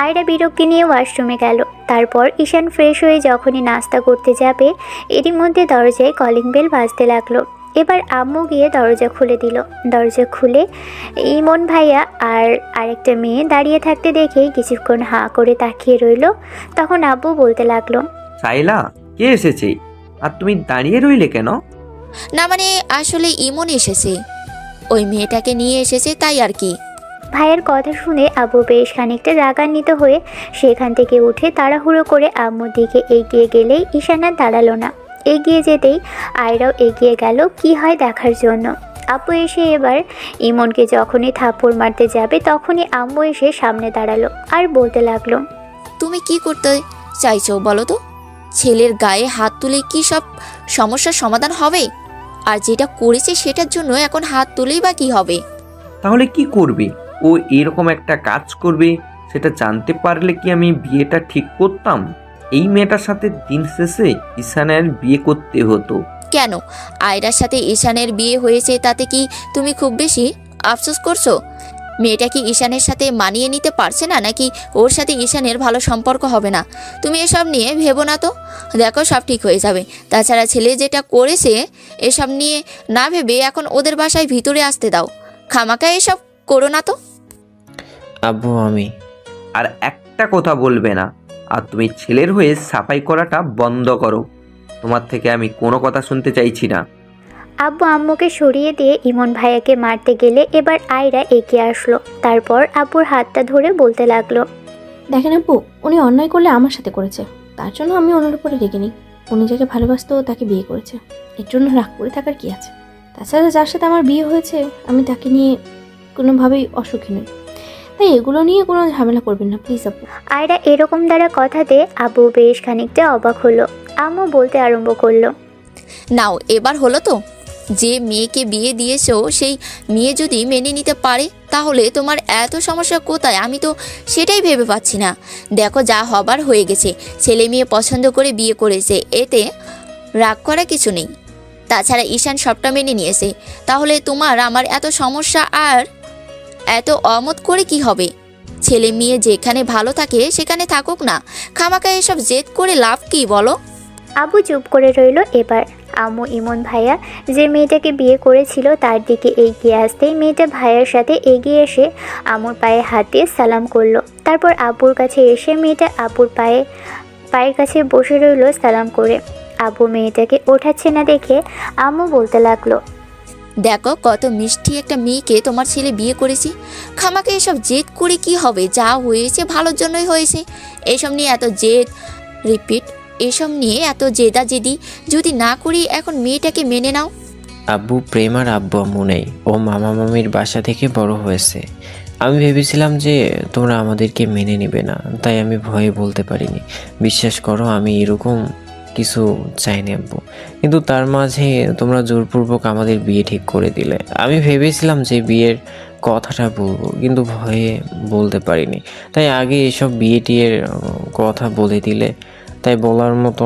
আয়রা বিরক্তি নিয়ে ওয়াশরুমে গেল। তারপর ঈশান ফ্রেশ হয়ে যখনই নাস্তা করতে যাবে এরই মধ্যে দরজায় কলিং বেল বাজতে লাগলো। এবার আম্মু গিয়ে দরজা খুলে দিল। দরজা খুলে ইমন ভাইয়া আর আরেকটা মেয়ে দাঁড়িয়ে থাকতে দেখেই কিছুক্ষণ হাঁ করে তাকিয়ে রইল। তখন আব্বু বলতে লাগলো, সাইলা, কে এসেছে? আর তুমি দাঁড়িয়ে রইলে কেন? না মানে আসলে ইমন এসেছে, ওই মেয়েটাকে নিয়ে এসেছে তাই আর কি। ভাইয়ের কথা শুনে আব্বু বেশ খানিকটা রাগান্বিত হয়ে সেখান থেকে উঠে তাড়াহুড়ো করে আম্মুর দিকে এগিয়ে গেলেই ঈশান আর দাঁড়ালো না। এগিয়ে যেতেই আয়রাও এগিয়ে গেল কি হয় দেখার জন্য। আব্বু এসে এবার ইমনকে যখনই থাপ্পড় মারতে যাবে তখনই আম্মু এসে সামনে দাঁড়ালো আর বলতে লাগলো, তুমি কি করতে চাইছো বলো তো? ছেলের গায়ে হাত তুলে কি সব সমস্যার সমাধান হবে? আর যেটা করেছে সেটার জন্য এখন হাত তুলেই বা কি হবে? তাহলে কি করবে? ও এরকম একটা কাজ করবে সেটা জানতে পারলে কি আমি বিয়েটা ঠিক করতাম? এই মেয়েটার সাথে দিন শেষে ঈশানের বিয়ে করতে হতো। কেন আয়রার সাথে ঈশানের বিয়ে হয়েছে তাতে কি তুমি খুব বেশি আফসোস করছো? মেয়েটা কি ঈশানের সাথে মানিয়ে নিতে পারছে না, নাকি ওর সাথে ঈশানের ভালো সম্পর্ক হবে না? তুমি এসব নিয়ে ভেবো না তো, দেখো সব ঠিক হয়ে যাবে। তাছাড়া ছেলে যেটা করেছে এসব নিয়ে না ভেবে এখন ওদের বাসায় ভিতরে আসতে দাও। খামাকা এসব করো না তো। আব্বু আমি আর একটা কথা বলবে না, আর তুমি ছেলের হয়ে সাফাই করাটা বন্ধ করো। তোমার থেকে আমি কোনো কথা শুনতে চাইছি না। আব্বু আম্মুকে সরিয়ে দিয়ে ইমন ভাইয়াকে মারতে গেলে এবার আয়রা এগিয়ে আসলো। তারপর আব্বুর হাতটা ধরে বলতে লাগলো, দেখেন আপু, উনি অন্যায় করলে আমার সাথে করেছে, তার জন্য আমি ওনার উপরে রেগে নিই। উনি যাকে ভালোবাসতো তাকে বিয়ে করেছে, এর জন্য রাগ করে থাকার কি আছে? তাছাড়া যার সাথে আমার বিয়ে হয়েছে আমি তাকে নিয়ে কোনোভাবেই অসুখী নই, তাই এগুলো নিয়ে কোনো ঝামেলা করবেন না প্লিজ আপু। আয়রা এরকম দ্বারা কথাতে আব্বু বেশ খানিকটা অবাক হলো। আম্মু বলতে আরম্ভ করলো, নাও এবার হলো তো, যে মেয়েকে বিয়ে দিয়েছো সেই মেয়ে যদি মেনে নিতে পারে তাহলে তোমার এত সমস্যা কোথায়? আমি তো সেটাই ভেবে পাচ্ছি না। দেখো যা হবার হয়ে গেছে, ছেলে মেয়ে পছন্দ করে বিয়ে করেছে, এতে রাগ করা কিছু নেই। তাছাড়া ঈশান সবটা মেনে নিয়েছে, তাহলে তোমার আমার এত সমস্যা আর এত অমত করে কি হবে? ছেলে মেয়ে যেখানে ভালো থাকে সেখানে থাকুক না, খামাকা এসব জেদ করে লাভ কি বলো? আব্বু চুপ করে রইলো। এবার আম্মু ইমন ভাইয়া যে মেয়েটাকে বিয়ে করেছিল তার দিকে এগিয়ে আসতেই মেয়েটা ভাইয়ার সাথে এগিয়ে এসে আম্মুর পায়ে হাত দিয়ে সালাম করলো। তারপর আব্বুর কাছে এসে মেয়েটা আব্বুর পায়ের কাছে বসে রইলো সালাম করে। আব্বু মেয়েটাকে ওঠাচ্ছে না দেখে আম্মু বলতে লাগলো, দেখো কত মিষ্টি একটা মেয়েকে তোমার ছেলে বিয়ে করেছি, খামাকে এসব জেদ করে কি হবে? যা হয়েছে ভালোর জন্যই হয়েছে। এসব নিয়ে এত জেদ, রিপিট, এসব নিয়ে এত জেদাজেদি যদি না করি, এখন মেয়েটাকে মেনে নাও। আব্বু প্রেম আর আব্বু আম্মু নেই, ও মামা মামির বাসা থেকে বড় হয়েছে। আমি ভেবেছিলাম যে তোমরা আমাদেরকে মেনে নেবে না, তাই আমি ভয়ে বলতে পারিনি। বিশ্বাস করো আমি এরকম কিছু চাইনি আব্বু, কিন্তু তার মাঝে তোমরা জোরপূর্বক আমাদের বিয়ে ঠিক করে দিলে। আমি ভেবেছিলাম যে বিয়ের কথাটা বলবো, কিন্তু ভয়ে বলতে পারিনি, তাই আগে এসব বিয়ে টিয়ের কথা বলে দিলে, তাই বলার মতো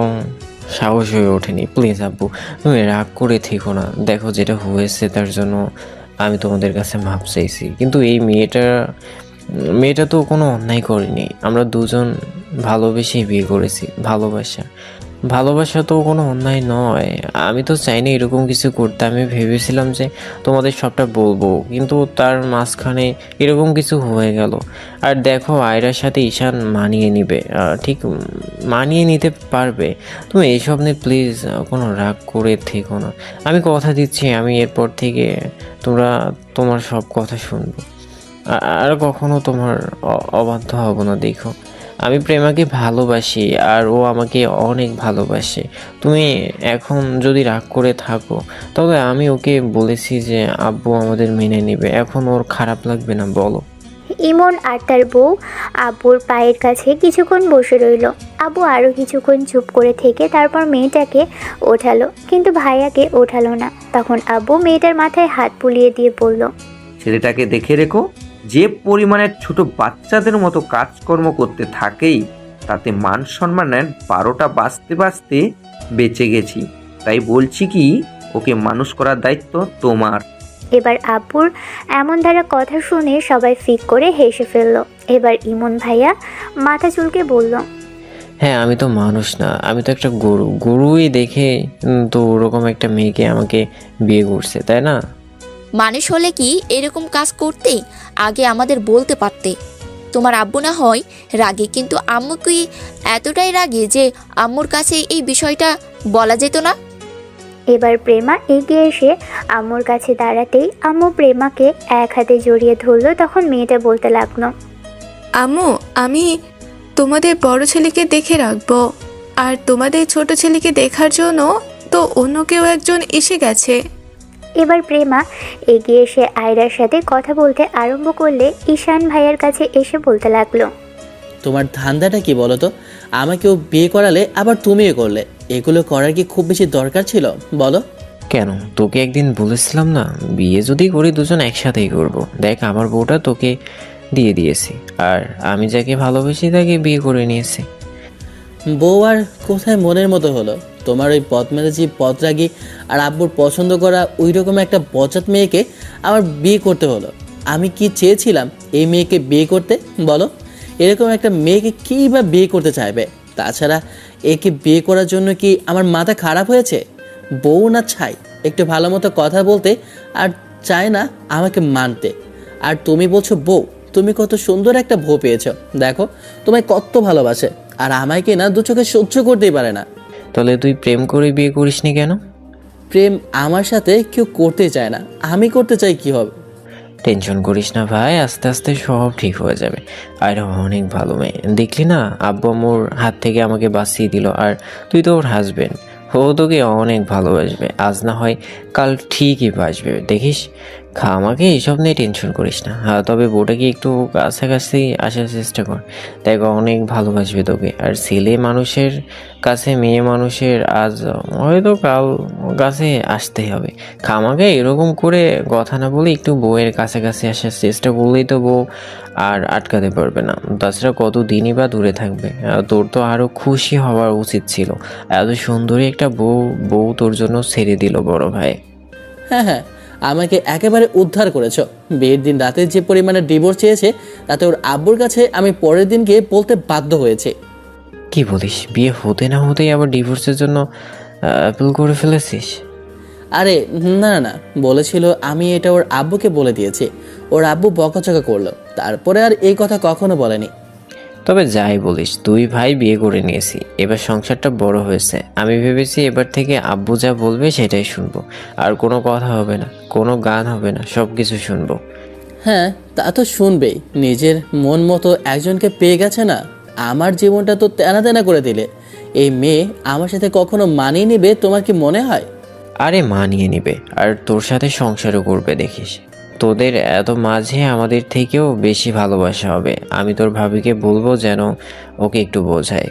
সাহস হয়ে ওঠেনি। প্লিজ আব্বু তুমি রাগ করে থেকো না, দেখো যেটা হয়েছে তার জন্য আমি তোমাদের কাছে মাপ চাইছি, কিন্তু এই মেয়েটা তো কোনো অন্যায় করেনি। আমরা দুজন ভালোবেসেই বিয়ে করেছি। ভালোবাসা তো কোনো অন্যায় নয়। আমি তো চাইনি এরকম কিছু করতে। আমি ভেবেছিলাম যে তোমাদের সবটা বলবো, কিন্তু তার মাঝখানে এরকম কিছু হয়ে গেল। আর দেখো আয়রার সাথে ঈশান মানিয়ে নিবে, ঠিক মানিয়ে নিতে পারবে। তুমি এইসব নিয়ে প্লিজ কোনো রাগ করে থেকো না। আমি কথা দিচ্ছি আমি এরপর থেকে তোমার সব কথা শুনবো, আর কখনো তোমার অবাধ্য হব না। দেখো আমি প্রেমাকে ভালোবাসি আর ও আমাকে অনেক ভালোবাসে। তুমি এখন যদি রাগ করে থাকো, তবে আমি ওকে বলেছি যে আব্বু আমাদের মেনে নেবে। এখন ওর খারাপ লাগবে না বলো? ইমন আর তার বউ আব্বুর পায়ের কাছে কিছুক্ষণ বসে রইল। আব্বু আরও কিছুক্ষণ চুপ করে থেকে তারপর মেয়েটাকে ওঠালো, কিন্তু ভাইয়াকে ওঠালো না। তখন আব্বু মেয়েটার মাথায় হাত বুলিয়ে দিয়ে বলল, ছেলেটাকে দেখে রেখো, যে পরিমাণে ছোট বাচ্চাদের মতো কাজকর্ম করতে থাকেই তাতে মান সম্মানের 12টা বাজতে বেঁচে গেছি। তাই বলছি কি, ওকে মানুষ করার দায়িত্ব তোমার। এবার আব্বুর এমন ধারা কথা শুনে সবাই ফিক করে হেসে ফেলল। এবার ইমন ভাইয়া মাথা চুলকে বলল, হ্যাঁ আমি তো মানুষ না, আমি তো একটা গরুই দেখে তো ওরকম একটা মেয়েকে আমাকে বিয়ে করছে, তাই না? মানুষ হলে কি এরকম কাজ করতে? আগে আমাদের বলতে পারতে। তোমার আব্বু না হয় রাগে, কিন্তু আম্মু কি এতটাই রাগে যে আম্মুর কাছে এই বিষয়টা বলা যেত না? এবার প্রেমা এগিয়ে এসে আম্মুর কাছে দাঁড়াতেই আম্মু প্রেমাকে এক হাতে জড়িয়ে ধরলো। তখন মেয়েটা বলতে লাগলো, আম্মু আমি তোমাদের বড় ছেলেকে দেখে রাখবো, আর তোমাদের ছোট ছেলেকে দেখার জন্য তো অন্য কেউ একজন এসে গেছে। এবার প্রেমা এগিয়ে এসে আয়রার সাথে কথা বলতে আরম্ভ করলে ঈশান ভাইয়ার কাছে এসে বলতে লাগলো, তোমার ধান্দাটা কি বলো তো? আমাকেও বিয়ে করালে আবার তুমিও করলে, এগুলো করার কি খুব বেশি দরকার ছিল বলো? কেন, তোকে একদিন বলেছিলাম না, বিয়ে যদি করি দুজন একসাথেই করব। দেখ, আমার বউটা তোকে দিয়ে দিয়েছি, আর আমি যাকে ভালোবেসে তাকে বিয়ে করে নিয়েছি। বউ আর কোথায় মনের মতো হলো? তোমার ওই বদমেজাজি, বদরাগী আর আব্বুর পছন্দ করা ওই রকম একটা বচাত মেয়েকে আমার বিয়ে করতে হলো। আমি কি চেয়েছিলাম এই মেয়েকে বিয়ে করতে বলো? এরকম একটা মেয়েকে কী বা বিয়ে করতে চাইবে? তাছাড়া একে বিয়ে করার জন্য কি আমার মাথা খারাপ হয়েছে? বউ না ছাই, একটু ভালো মতো কথা বলতে আর চায় না আমাকে মানতে। আর তুমি বলছো বউ, তুমি কত সুন্দর একটা বউ পেয়েছো, দেখো তোমায় কত ভালোবাসে, আর আমায় কি না দু চোখে সহ্য করতেই পারে না। তাহলে তুই প্রেম করে বিয়ে করিসনি কেন? প্রেম আমার সাথে কেউ করতে চায় না, আমি করতে চাই কি হবে? টেনশন করিস না ভাই, আস্তে আস্তে সব ঠিক হয়ে যাবে। আর অনেক ভালো মেয়ে, দেখলি না, আব্বু আম্মুর হাত থেকে আমাকে বাঁচিয়ে দিল, আর তুই তো ওর হাজবেন্ড, ও তোকে অনেক ভালোবাসবে, আজ না হয় কাল ঠিকই বাসবে, দেখিস। আমাকে এইসব নিয়ে টেনশন করিস না। হ্যাঁ, তবে বউটাকে একটু কাছাকাছি আসার চেষ্টা কর, দেখ অনেক ভালোবাসবে তোকে। আর ছেলে মানুষের কাছে মেয়ে মানুষের আজ হয়তো কাল কাছে আসতেই হবে। আমাকে এরকম করে কথা না বলে একটু বউয়ের কাছাকাছি আসার চেষ্টা করলেই তো বউ আর আটকাতে পারবে না। তাছাড়া কতদিনই বা দূরে থাকবে। তোর তো আরও খুশি হওয়ার উচিত ছিল, এত সুন্দরী একটা বউ তোর জন্য ছেড়ে দিল বড় ভাই। হ্যাঁ হ্যাঁ, আমাকে একেবারে উদ্ধার করেছো। বিয়ের দিন রাতে যে পরিমাণে ডিভোর্স চেয়েছে, তাতে ওর আব্বুর কাছে আমি পরের দিন গিয়ে বলতে বাধ্য হয়েছে। কি বলিস, বিয়ে হতে না হতেই আবার ডিভোর্সের জন্য অ্যাপিল করে ফেলেছিস? আরে না না না, বলেছিল আমি এটা ওর আব্বুকে বলে দিয়েছি, ওর আব্বু বকাচকা করলো, তারপরে আর এই কথা কখনো বলেনি। তবে যাই বলিস, দুই ভাই বিয়ে করে নিয়েছি, এবার সংসারটা বড় হয়েছে। আমি ভেবেছি এবার থেকে আব্বু যা বলবে সেটাই শুনবো, আর কোনো কথা হবে না, কোনো গান হবে না, সব কিছু শুনবো। হ্যাঁ, তা তো শুনবেই, নিজের মন মতো একজনকে পেয়ে গেছে না। আমার জীবনটা তো তেনা তেনা করে দিলে। এই মেয়ে আমার সাথে কখনো মানিয়ে নেবে তোমার কি মনে হয়? আরে মানিয়ে নিবে, আর তোর সাথে সংসারও করবে, দেখিস। তোদের এত মাঝে আমাদের থেকেও বেশি ভালোবাসা হবে। আমি তোর ভাবিকে বলবো যেন ওকে একটু বোঝায়।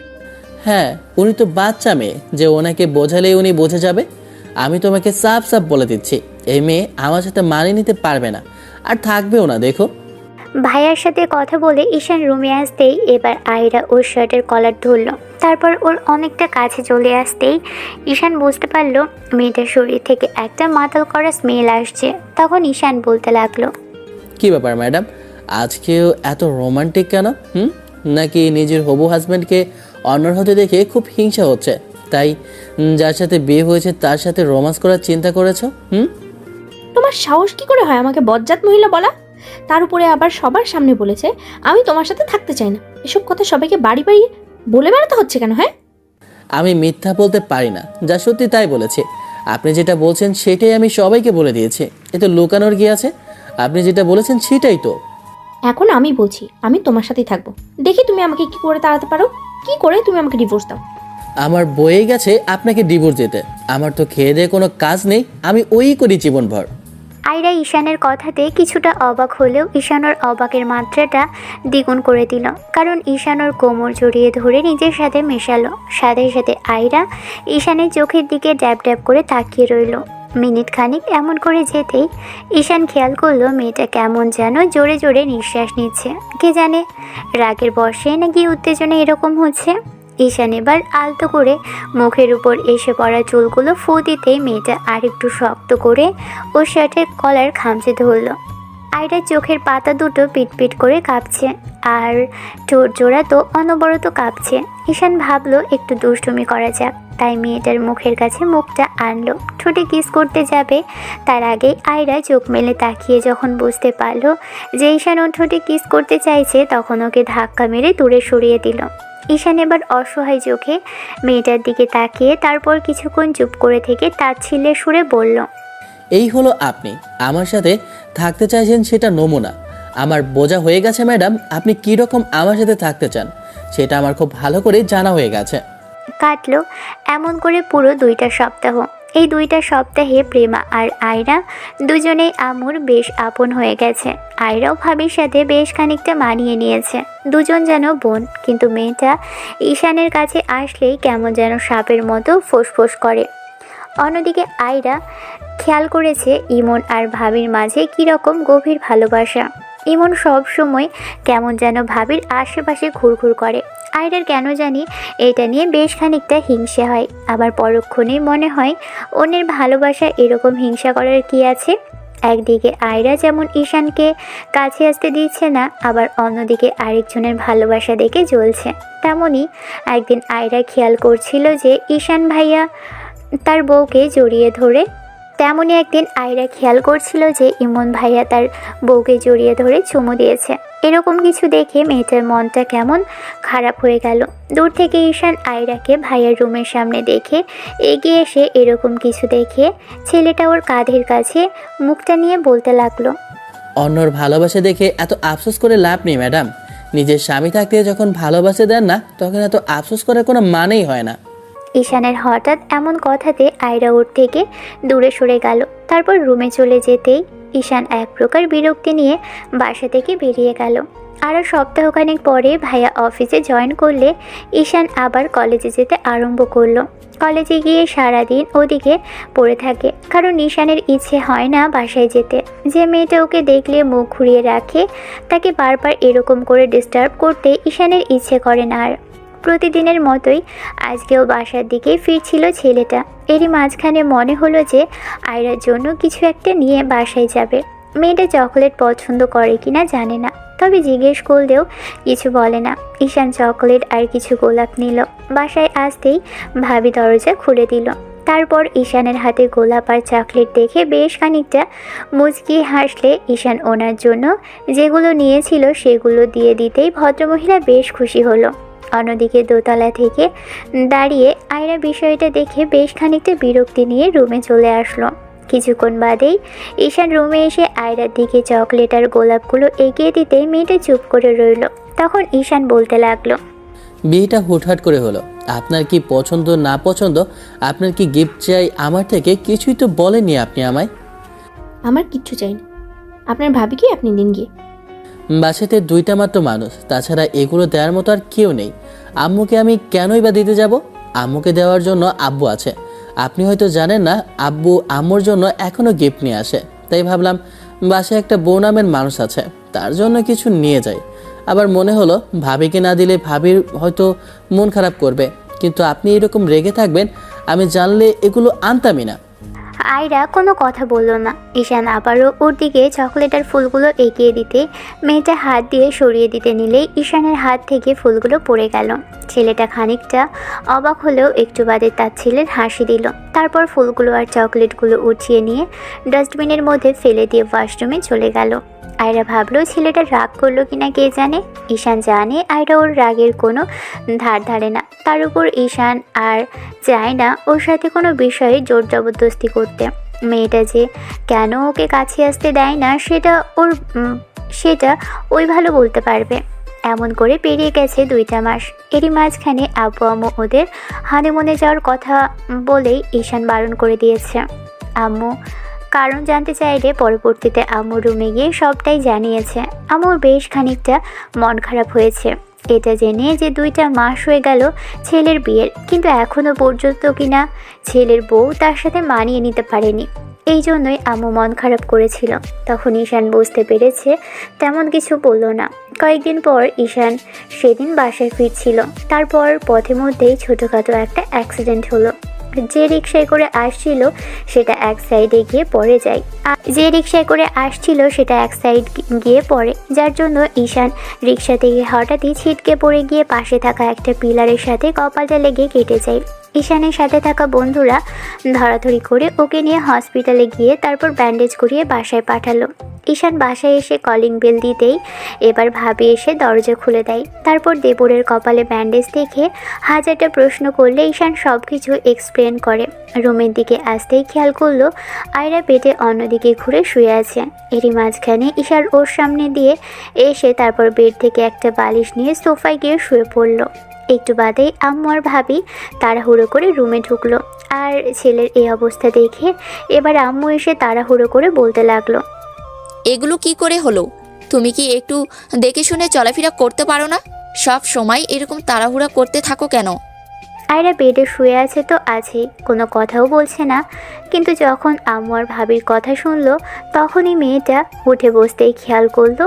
হ্যাঁ, উনি তো বাচ্চা মেয়ে যে ওনাকে বোঝালেই উনি বোঝা যাবে। আমি তোমাকে সাফ সাফ বলে দিচ্ছি, এই মেয়ে আমার সাথে মানিয়ে নিতে পারবে না, আর থাকবেও না। দেখো, ভাইয়ার সাথে কথা বলে ঈশান রুমে আসতেই এবার আয়রা ওর শার্টের কলার ধরল। তারপর ওর অনেকটা কাছে চলে আসতেই ঈশান বুঝতে পারলো মেয়েটার শরীর থেকে একটা মাতাল করা স্মেল আসছে। তখন ঈশান বলতে লাগলো, কি ব্যাপার ম্যাডাম, আজকেও এত রোমান্টিক কেন? নাকি নিজের হবু হাজব্যান্ডকে অন্যর হতে দেখে খুব হিংসা হচ্ছে, তাই যার সাথে বিয়ে হয়েছে তার সাথে রোমান্স করার চিন্তা করেছো? তোমার সাহস কি করে হয় আমাকে বজ্জাত মহিলা বলা? তার উপরে আবার সবার সামনে বলেছে আমি তোমার সাথে থাকতে চাই না। এসব কথা সবাইকে বাড়ি বাড়ি বলে বেড়াতে হচ্ছে কেন? হ্যাঁ, আমি মিথ্যা বলতে পারি না, যা সত্যি তাই বলেছি। আপনি যেটা বলছেন সেটাই আমি সবাইকে বলে দিয়েছি, এ তো লুকানোর কি আছে? আপনি যেটা বলেছেন সেটাই তো। এখন আমি বলছি আমি তোমার সাথেই থাকবো। দেখি তুমি আমাকে কি করে তাড়াতে পারো, কি করে তুমি আমাকে ডিভোর্স দাও। আমার বয়ে গেছে আপনাকে ডিভোর্স দিতে। আমার তো খেয়ে দিয়ে কোনো কাজ নেই, আমি ওই করি জীবনভর। আয়রা ঈশানের কথাতে কিছুটা অবাক হলেও ঈশানোর অবাকের মাত্রাটা দ্বিগুণ করে দিল, কারণ ঈশানোর কোমর জড়িয়ে ধরে নিজের সাথে মেশালো। সাথে সাথে আয়রা ঈশানের চোখের দিকে ড্যাব ড্যাব করে তাকিয়ে রইল। মিনিট খানিক এমন করে যেতেই ঈশান খেয়াল করলো মেয়েটা কেমন যেন জোরে জোরে নিঃশ্বাস নিচ্ছে। কে জানে রাগের বর্ষে নাকি উত্তেজনা এরকম হচ্ছে। ঈশান এবার আলতো করে মুখের উপর এসে পড়া চুলগুলো ফু দিতেই মেয়েটা আরেকটু শক্ত করে ওর শার্টের কলার খামচে ধরল। আয়রার চোখের পাতা দুটো পিটপিট করে কাঁপছে, আর ঠোঁট জোড়া তো অনবরত কাঁপছে। ঈশান ভাবলো একটু দুষ্টুমি করা যাক, তাই মেয়েটার মুখের কাছে মুখটা আনলো। ঠোঁটে কিস করতে যাবে তার আগেই আয়রা চোখ মেলে তাকিয়ে যখন বুঝতে পারলো যে ঈশান ওর ঠোঁটে কিস করতে চাইছে, তখন ওকে ধাক্কা মেরে দূরে সরিয়ে দিল। ঈশান এবার অসহায় চোখে মেয়েটার দিকে তাকিয়ে তারপর কিছুক্ষণ চুপ করে থেকে তাচ্ছিল্যের সুরে বলল, এই হলো আপনি আমার সাথে থাকতে চাইছেন, সেটা নমুনা। আমার বোঝা হয়ে গেছে ম্যাডাম, আপনি কী রকম আমার সাথে থাকতে চান সেটা আমার খুব ভালো করে জানা হয়ে গেছে। কাটলো এমন করে পুরো 2টা সপ্তাহ। এই 2টা সপ্তাহে প্রেমা আর আয়রা দুজনেই আমুর বেশ আপন হয়ে গেছে। আয়রাও ভাবির সাথে বেশ খানিকটা মানিয়ে নিয়েছে, দুজন যেন বোন। কিন্তু মেয়েটা ঈশানের কাছে আসলেই কেমন যেন সাপের মতো ফোঁসফোঁস করে। অন্যদিকে আয়রা খেয়াল করেছে ইমন আর ভাবির মাঝে কীরকম গভীর ভালোবাসা। ইমন সব সময় কেমন যেন ভাবির আশেপাশে ঘুরঘুর করে। আয়রার কেন জানি এটা নিয়ে বেশ খানিকটা হিংসা হয়, আবার পরক্ষণেই মনে হয় অন্যের ভালোবাসা এরকম হিংসা করার কি আছে। একদিকে আয়রা যেমন ঈশানকে কাছে আসতে দিচ্ছে না, আবার অন্যদিকে আরেকজনের ভালোবাসা দেখে জ্বলছে। তেমনই একদিন আয়রা খেয়াল করছিল যে ঈশান ভাইয়া তার বউকে জড়িয়ে ধরে ইমন ভাইয়া তার বউকে জড়িয়ে ধরে চুমু দিয়েছে। এরকম কিছু দেখে মেয়েটার মনটা কেমন খারাপ হয়ে গেল। দূর থেকে ঈশান আয়রাকে ভাইয়ার রুমের সামনে দেখে এগিয়ে এসে এরকম কিছু দেখে ছেলেটা ওর কাঁধের কাছে মুখটা নিয়ে বলতে লাগলো, অন্যর ভালোবাসা দেখে এত আফসোস করে লাভ নেই ম্যাডাম। নিজের স্বামী থাকতে যখন ভালোবাসা দেন না, তখন এত আফসোস করার কোনো মানেই হয় না। ঈশানের হঠাৎ এমন কথাতে আয়রা ওর থেকে দূরে সরে গেল। তারপর রুমে চলে যেতেই ঈশান এক প্রকার বিরক্তি নিয়ে বাসা থেকে বেরিয়ে গেল। আরও সপ্তাহখানেক পরে ভাইয়া অফিসে জয়েন করলে ঈশান আবার কলেজে যেতে আরম্ভ করলো। কলেজে গিয়ে সারাদিন ওদিকে পড়ে থাকে, কারণ ঈশানের ইচ্ছে হয় না বাসায় যেতে। যে মেয়েটা ওকে দেখলে মুখ ঘুরিয়ে রাখে, তাকে বারবার এরকম করে ডিস্টার্ব করতে ঈশানের ইচ্ছে করে না আর। প্রতিদিনের মতোই আজকেও বাসার দিকেই ফিরছিল ছেলেটা। এরই মাঝখানে মনে হলো যে আয়রার জন্য কিছু একটা নিয়ে বাসায় যাবে। মেয়েটা চকলেট পছন্দ করে কিনা জানে না, তবে জিজ্ঞেস করলেও কিছু বলে না। ঈশান চকলেট আর কিছু গোলাপ নিল। বাসায় আসতেই ভাবি দরজা খুলে দিল। তারপর ঈশানের হাতে গোলাপ আর চকলেট দেখে বেশ খানিকটা মুচকি হাসলে ঈশান ওনার জন্য যেগুলো নিয়েছিল সেগুলো দিয়ে দিতেই ভদ্রমহিলা বেশ খুশি হলো। অন্যদিকে দোতলা থেকে দাঁড়িয়ে আয়রা বিষয়টা দেখে বেশ খানিকটা বিরক্তি নিয়ে রুমে চলে আসলো। কিছুক্ষণ বাদেই ঈশান রুমে এসে আয়রার দিকে চকলেট আর গোলাপগুলো এগিয়ে দিতে মেয়েটা চুপ করে রইল। তখন ঈশান বলতে লাগলো, বিয়েটা হুটহাট করে হলো। আপনার কি পছন্দ না পছন্দ, আপনার কি গিফট চাই আমার থেকে, কিছুই তো বলেননি আপনি আমায়। আমার কিচ্ছু চাই না, আপনার ভাবি কি আপনি দিন গিয়ে। বাসাতে দুইটা মাত্র মানুষ, তাছাড়া এগুলো দেওয়ার মতো আর কেউ নেই। আম্মুকে আমি কেনই বা দিতে যাব? আম্মুকে দেওয়ার জন্য আব্বু আছে। আপনি হয়তো জানেন না, আব্বু আম্মুর জন্য এখনও গিফট নিয়ে আসে। তাই ভাবলাম বাসায় একটা বউ নামের মানুষ আছে, তার জন্য কিছু নিয়ে যাই। আবার মনে হলো ভাবিকে না দিলে ভাবির হয়তো মন খারাপ করবে, কিন্তু আপনি এরকম রেগে থাকবেন আমি জানলে এগুলো আনতামই না। আয়রা কোনো কথা বলল না। ঈশান আবারও ওর দিকে চকলেট আর ফুলগুলো এগিয়ে দিতে মেয়েটা হাত দিয়ে সরিয়ে দিতে নিলেই ঈশানের হাত থেকে ফুলগুলো পড়ে গেল। ছেলেটা খানিকটা অবাক হলেও একটু বাদে তার ছেলের হাসি দিল। তারপর ফুলগুলো আর চকলেটগুলো উঠিয়ে নিয়ে ডাস্টবিনের মধ্যে ফেলে দিয়ে ওয়াশরুমে চলে গেল। আয়রা ভাবলো ছেলেটা রাগ করলো কিনা কে জানে। ঈশান জানে আয়রা ওর রাগের কোনো ধার ধারে না। তার উপর ঈশান আর চায় না ওর সাথে কোনো বিষয়ে জোর জবরদস্তি করতে। মেয়েটা যে কেন ওকে কাছে আসতে দেয় না সেটা ওই ভালো বলতে পারবে। এমন করে পেরিয়ে গেছে 2টা মাস। এরই মাঝখানে আব্বু আম্মু ওদের হানিমুনে যাওয়ার কথা বলেই ঈশান বারণ করে দিয়েছে। আম্মু কারণ জানতে চাইলে পরবর্তীতে আম্মুর রুমে গিয়ে সবটাই জানিয়েছে। আম্মুর বেশ খানিকটা মন খারাপ হয়েছে এটা জেনে যে 2টা মাস হয়ে গেল ছেলের বিয়ের, কিন্তু এখনও পর্যন্ত কিনা ছেলের বউ তার সাথে মানিয়ে নিতে পারেনি। এই জন্যই আম্মু মন খারাপ করেছিল। তখন ঈশান বুঝতে পেরেছে, তেমন কিছু বলল না। কয়েকদিন পর ঈশান সেদিন বাসায় ফিরছিল। তারপর পথে মধ্যেই ছোটোখাটো একটা অ্যাক্সিডেন্ট হলো। যে রিকশায় করে আসছিল সেটা এক সাইডে গিয়ে পড়ে যায়। যার জন্য ঈশান রিকশা থেকে হঠাৎই ছিটকে পড়ে গিয়ে পাশে থাকা একটা পিলারের সাথে কপালটা লেগে কেটে যায়। ঈশানের সাথে থাকা বন্ধুরা ধরাধরি করে ওকে নিয়ে হসপিটালে গিয়ে তারপর ব্যান্ডেজ করিয়ে বাসায় পাঠালো। ঈশান বাসায় এসে কলিং বেল দিতেই এবার ভাবি এসে দরজা খুলে দেয়। তারপর দেবরের কপালে ব্যান্ডেজ দেখে হাজারটা প্রশ্ন করলে ঈশান সব কিছু এক্সপ্লেন করে। রুমের দিকে আসতেই খেয়াল করলো আয়রা পেটে অন্যদিকে ঘুরে শুয়ে আছে। এরই মাঝখানে ঈশান ওর সামনে দিয়ে এসে তারপর বেড থেকে একটা বালিশ নিয়ে সোফায় গিয়ে শুয়ে পড়লো। একটু বাদেই আম্মু আর ভাবি তাড়াহুড়ো করে রুমে ঢুকলো। আর ছেলের এই অবস্থা দেখে এবার আম্মু এসে তাড়াহুড়ো করে বলতে লাগলো, এগুলো কি করে হলো? তুমি কি একটু দেখে শুনে চলাফেরা করতে পারো না? সব সময় এরকম তাড়াহুড়া করতে থাকো কেন? আয়রা বেডে শুয়ে আছে তো আছেই, কোনো কথাও বলছে না। কিন্তু যখন আম্মু আর ভাবির কথা শুনলো তখনই মেয়েটা উঠে বসতেই খেয়াল করলো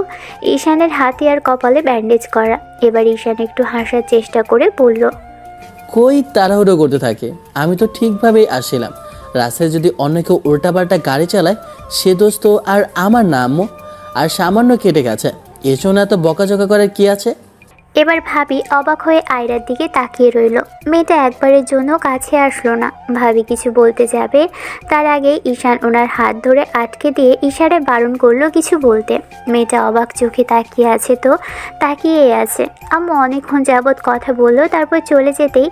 ঈশানের হাতে আর কপালে ব্যান্ডেজ করা। এবার ঈশান একটু হাসার চেষ্টা করে বলল, কই তাড়াহুড়ো করতে থাকে, আমি তো ঠিকভাবেই আসছিলাম। রাস্তায় যদি অন্য কেউ উল্টাপাল্টা গাড়ি চালায় সে দোষ তো আর আমার না আম্মু। আর সামান্য কেটে গেছে, এসো না, এত বকাঝকা করার কি আছে? এবার ভাবি অবাক হয়ে আয়রার দিকে তাকিয়ে রইল। মেয়েটা একবারের জন্য কাছে আসলো না। ভাবি কিছু বলতে যাবে তার আগে ঈশান ওনার হাত ধরে আটকে দিয়ে ইশারায় বারণ করলো কিছু বলতে। মেয়েটা অবাক চোখে তাকিয়ে আছে তো তাকিয়েই আছে। আম্মু অনেকক্ষণ যাবৎ কথা বললো, তারপর চলে যেতেই